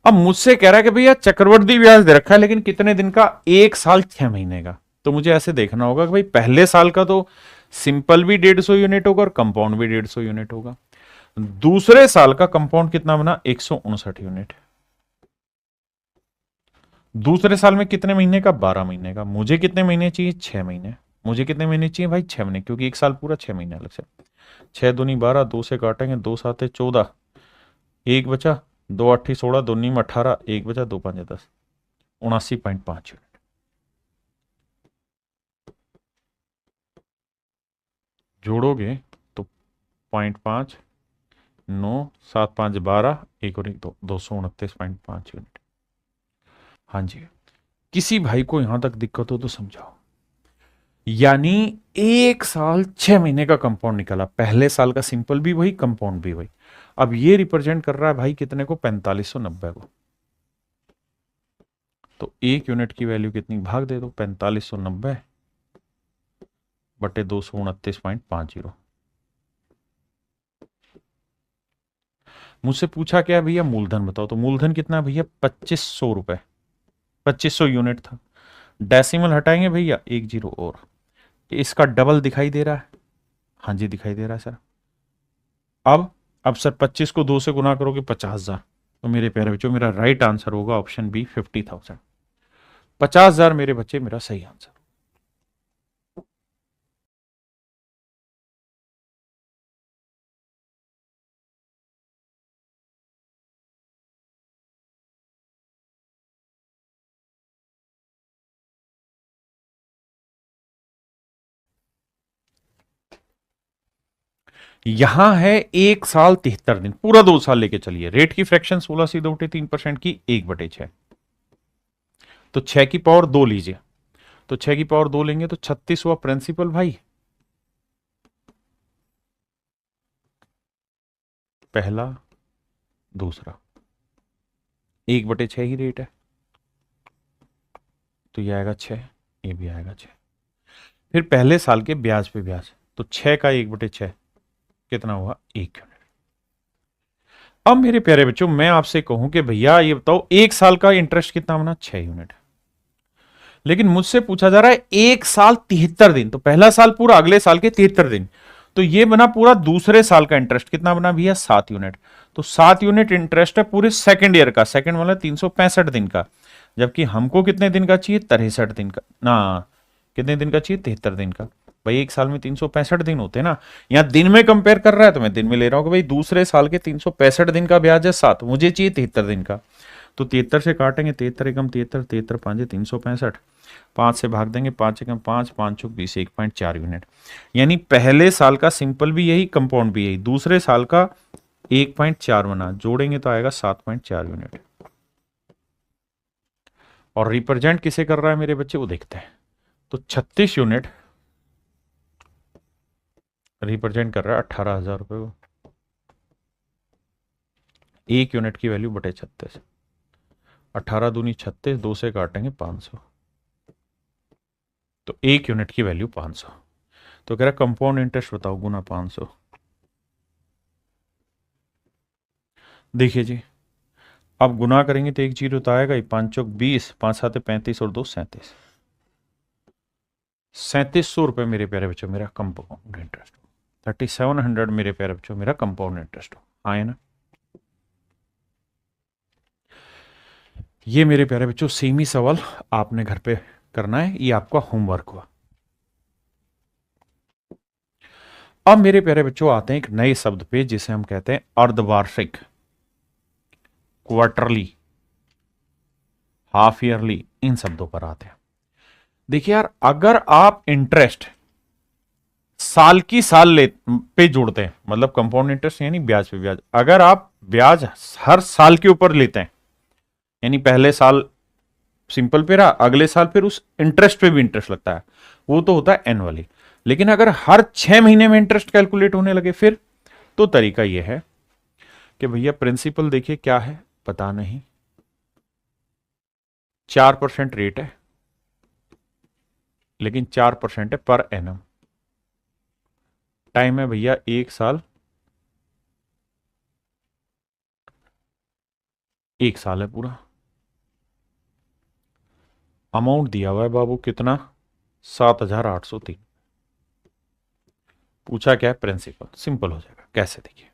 अब मुझसे कह रहा है कि भैया चक्रवृद्धि ब्याज दे रखा है, लेकिन कितने दिन का, 1 साल 6 महीने का। तो मुझे ऐसे देखना होगा कि भाई पहले साल का तो सिंपल भी 150 यूनिट होगा और कंपाउंड भी 150 यूनिट होगा। दूसरे साल का कंपाउंड कितना बना, 159 यूनिट। दूसरे साल में कितने महीने का, 12 महीने का। मुझे कितने महीने चाहिए, 6 महीने। मुझे कितने महीने चाहिए भाई, 6 महीने, क्योंकि 1 साल पूरा 6 महीने अलग से। 6 दूनी 12, 2 से काटेंगे, 2 7 14, एक बचा, 2 8 16, 2 9 18, एक बचा, 2 5 10, 79.5 यूनिट। जोड़ोगे तो 0.5, 9 7 5 12, एक और एक 2, 229.5 यूनिट। हाँ जी, किसी भाई को यहां तक दिक्कत हो तो समझाओ। यानी 1 साल 6 महीने का कंपाउंड निकला, पहले साल का सिंपल भी वही, कंपाउंड भी वही। अब ये रिप्रेजेंट कर रहा है भाई कितने को, 4590 को। तो 1 यूनिट की वैल्यू कितनी, भाग दे दो 4590 बटे 229.50। मुझसे पूछा क्या भैया, मूलधन बताओ, तो मूलधन कितना है भैया, 2500 रुपए, 2500 यूनिट था। डेसिमल हटाएंगे भैया, एक जीरो और, इसका डबल दिखाई दे रहा है, हाँ जी दिखाई दे रहा है सर। अब सर 25 को 2 से गुना करोगे 50,000, तो मेरे प्यारे बच्चों मेरा राइट आंसर होगा ऑप्शन बी 50,000। 50,000 मेरे बच्चे मेरा सही आंसर। यहां है 1 साल 73 दिन, पूरा 2 साल लेके चलिए। रेट की फ्रैक्शन 16 सीधे उठे 3% की, 1/6, तो 6 की पावर 2 लीजिए, तो 6 की पावर 2 लेंगे तो 36 हुआ प्रिंसिपल भाई, पहला दूसरा, 1/6 ही रेट है, तो ये आएगा 6, ये भी आएगा 6। फिर पहले साल के ब्याज पे ब्याज, तो 6 का 1/6 कितना हुआ, 1 यूनिट। अब मेरे प्यारे बच्चों मैं आपसे कहूं कि भैया ये बताओ 1 साल का इंटरेस्ट कितना बना, 6 यूनिट। लेकिन मुझसे पूछा जा रहा है 1 साल 73 दिन, तो पहला साल पूरा, अगले साल के 73 दिन, तो ये बना पूरा दूसरे साल का इंटरेस्ट कितना बना भैया, 7 यूनिट। तो 7 यूनिट इंटरेस्ट है पूरे सेकेंड ईयर का, सेकेंड वाला 365 दिन का, जबकि हमको कितने दिन का चाहिए, 63 दिन का ना, कितने दिन का चाहिए, 73 दिन का। भाई 1 साल में 365 दिन होते हैं ना, यहाँ दिन में कंपेयर कर रहा है तो मैं दिन में ले रहा हूं कि भाई दूसरे साल के 365 दिन का ब्याज है 7, मुझे चाहिए 73 दिन का। तो 73 से काटेंगे, 73 एकम 73, 73 पांचे 365, 5 से भाग देंगे, 5 एकम 5, 5 चौक 20, 1.4 यूनिट। यानी पहले साल का सिंपल भी यही, कंपाउंड भी यही, दूसरे साल का 1.4 बना, जोड़ेंगे तो आएगा 7.4 यूनिट। और रिप्रेजेंट किसे कर रहा है मेरे बच्चे, वो देखते हैं। तो 36 यूनिट रिप्रेजेंट कर रहा है 18,000 रुपए को, 1 यूनिट की वैल्यू बटे 36, 18 दूनी 36, 2 से काटेंगे 500, तो 1 यूनिट की वैल्यू 500। तो कह रहा कंपाउंड इंटरेस्ट बताओ गुना 500। देखिए जी, अब गुना करेंगे तो 1 जीरो तो आएगा ही, 5 चौक 20, 5 सात 35 और 2 37, 3700 रुपए मेरे प्यारे बच्चों मेरा कंपाउंड इंटरेस्ट हो, 3700 मेरे प्यारे बच्चों मेरा कंपाउंड इंटरेस्ट हो, आए ना। ये मेरे प्यारे बच्चों सेम ही सवाल आपने घर पे करना है, ये आपका होमवर्क हुआ। अब मेरे प्यारे बच्चों आते हैं एक नए शब्द पे जिसे हम कहते हैं अर्धवार्षिक, क्वार्टरली, हाफ ईयरली, इन शब्दों पर आते हैं। देखिए यार, अगर आप इंटरेस्ट साल की साल ले पे जोड़ते हैं, मतलब कंपाउंड इंटरेस्ट यानी ब्याज पे ब्याज, अगर आप ब्याज हर साल के ऊपर लेते हैं, यानी पहले साल सिंपल पे रहा, अगले साल फिर उस इंटरेस्ट पे भी इंटरेस्ट लगता है, वो तो होता है एनुअली। लेकिन अगर हर 6 महीने में इंटरेस्ट कैलकुलेट होने लगे फिर, तो तरीका यह है कि भैया प्रिंसिपल देखिए क्या है, पता नहीं, 4% रेट है, लेकिन 4% है पर एनम, टाइम है भैया 1 साल, 1 साल है पूरा, अमाउंट दिया हुआ है बाबू कितना, 7,803। पूछा क्या है, प्रिंसिपल, सिंपल हो जाएगा कैसे, देखिए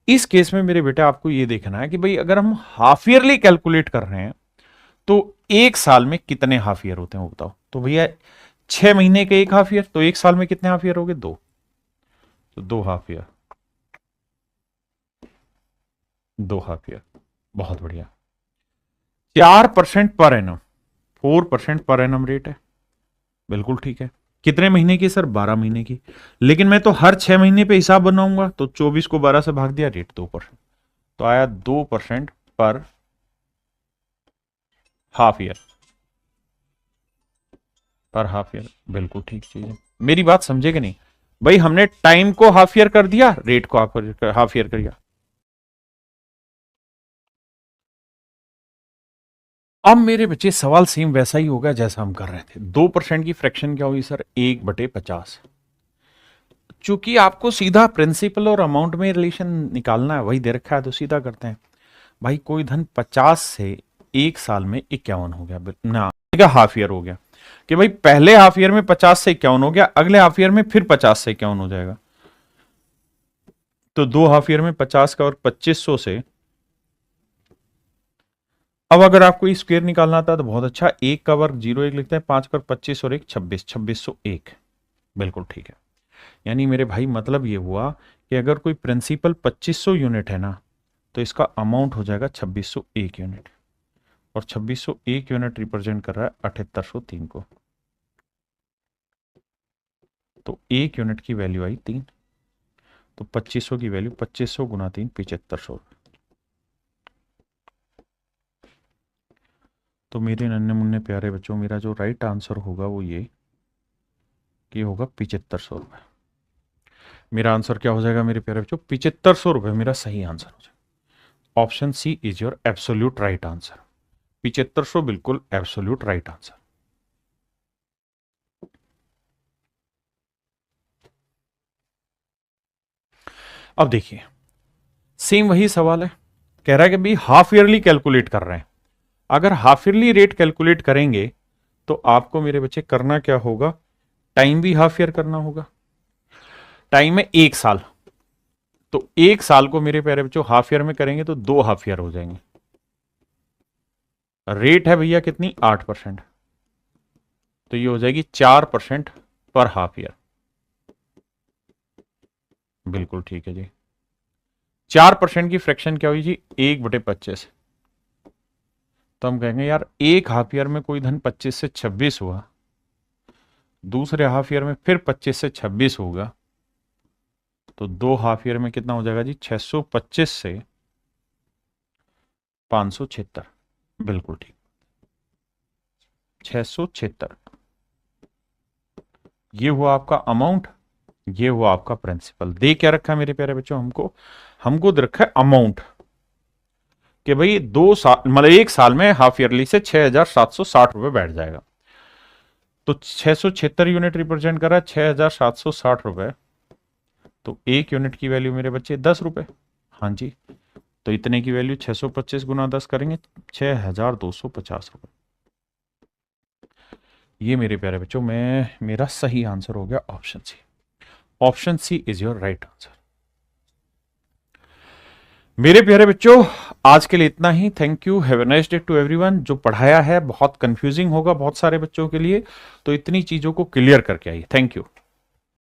इस केस में मेरे बेटे आपको यह देखना है कि भाई अगर हम हाफ ईयरली कैलकुलेट कर रहे हैं तो 1 साल में कितने हाफ ईयर होते हैं वो बताओ। तो भैया 6 महीने के 1 हाफ ईयर, तो 1 साल में कितने हाफ ईयर हो गए, 2, तो 2 हाफ ईयर, 2 हाफ ईयर, बहुत बढ़िया। 4% per annum, 4% per annum rate है, बिल्कुल ठीक है। कितने महीने की सर, 12 महीने की, लेकिन मैं तो हर 6 महीने पे हिसाब बनाऊंगा, तो 24 को 12 से भाग दिया, रेट 2%, तो आया 2% पर हाफ ईयर। पर हाफ ईयर, बिल्कुल ठीक चीज है। मेरी बात समझे कि नहीं भाई, हमने टाइम को हाफ ईयर कर दिया, रेट को हाफ ईयर कर दिया। अब मेरे बच्चे सवाल सेम वैसा ही होगा जैसा हम कर रहे थे। 2% की फ्रैक्शन क्या हुई सर? 1/50। चूंकि आपको सीधा प्रिंसिपल और अमाउंट में रिलेशन निकालना है, वही दे रखा है तो सीधा करते हैं। भाई कोई धन 50 से एक साल में 51 हो गया ना, हाफ ईयर हो गया कि भाई पहले हाफ ईयर में 50 से 51 हो गया, अगले हाफ ईयर में फिर 50 से 51 हो जाएगा। तो 2 हाफ ईयर में 50 का और 2500 से। अब अगर आपको स्क्वायर निकालना आता है तो बहुत अच्छा, 1 का वर्ग 0 1 लिखते हैं, 5 का 25 और 1 26, 2601। बिल्कुल ठीक है। यानी मेरे भाई मतलब ये हुआ कि अगर कोई प्रिंसिपल 2500 यूनिट है ना, तो इसका अमाउंट हो जाएगा 2601 यूनिट, और 2601 यूनिट रिप्रेजेंट कर रहा है 7803 को। तो 1 यूनिट की वैल्यू आई 3, तो 2500 की वैल्यू 2500 गुना 3 7500। तो मेरे नन्हे मुन्ने प्यारे बच्चों, मेरा जो राइट आंसर होगा वो ये कि होगा 7500 रुपये। मेरा आंसर क्या हो जाएगा मेरे प्यारे बच्चों? 7500 रुपये मेरा सही आंसर हो जाएगा। Option C is your absolute right answer. 7500 बिल्कुल एब्सोल्यूट राइट आंसर। अब देखिए सेम वही सवाल है, कह रहा है कि भाई हाफ ईयरली कैलकुलेट कर रहे हैं। अगर हाफ ईयरली रेट कैलकुलेट करेंगे तो आपको मेरे बच्चे करना क्या होगा? टाइम भी हाफ ईयर करना होगा। टाइम है 1 साल, तो 1 साल को मेरे प्यारे बच्चों हाफ ईयर में करेंगे तो 2 हाफ ईयर हो जाएंगे। रेट है भैया कितनी? 8%, तो ये हो जाएगी 4% पर हाफ ईयर। बिल्कुल ठीक है जी। 4% की फ्रैक्शन क्या हुई जी? 1/25। तो हम कहेंगे यार एक हाफ ईयर में कोई धन 25 से 26 हुआ, दूसरे हाफ ईयर में फिर 25 से 26 होगा, तो 2 हाफ ईयर में कितना हो जाएगा जी? 625 से 576। बिल्कुल ठीक, 676। ये हुआ आपका अमाउंट, ये हुआ आपका प्रिंसिपल। दे क्या रखा है मेरे प्यारे बच्चों? हमको दे रखा है अमाउंट कि भाई 2 साल मतलब 1 साल में हाफ ईयरली से 6760 रुपए बैठ जाएगा। तो 676 यूनिट रिप्रेजेंट कर रहा है 6760 रुपए, तो 1 यूनिट की वैल्यू मेरे बच्चे 10 रुपए। हाँ जी, तो इतने की वैल्यू 625 गुना 10 करेंगे 6250 रुपए। ये मेरे प्यारे बच्चों मेरा सही आंसर हो गया option C. Option C is your right answer. मेरे प्यारे बच्चों आज के लिए इतना ही। Thank you, have a nice day to everyone. जो पढ़ाया है बहुत कंफ्यूजिंग होगा बहुत सारे बच्चों के लिए, तो इतनी चीजों को क्लियर करके आइए। Thank you.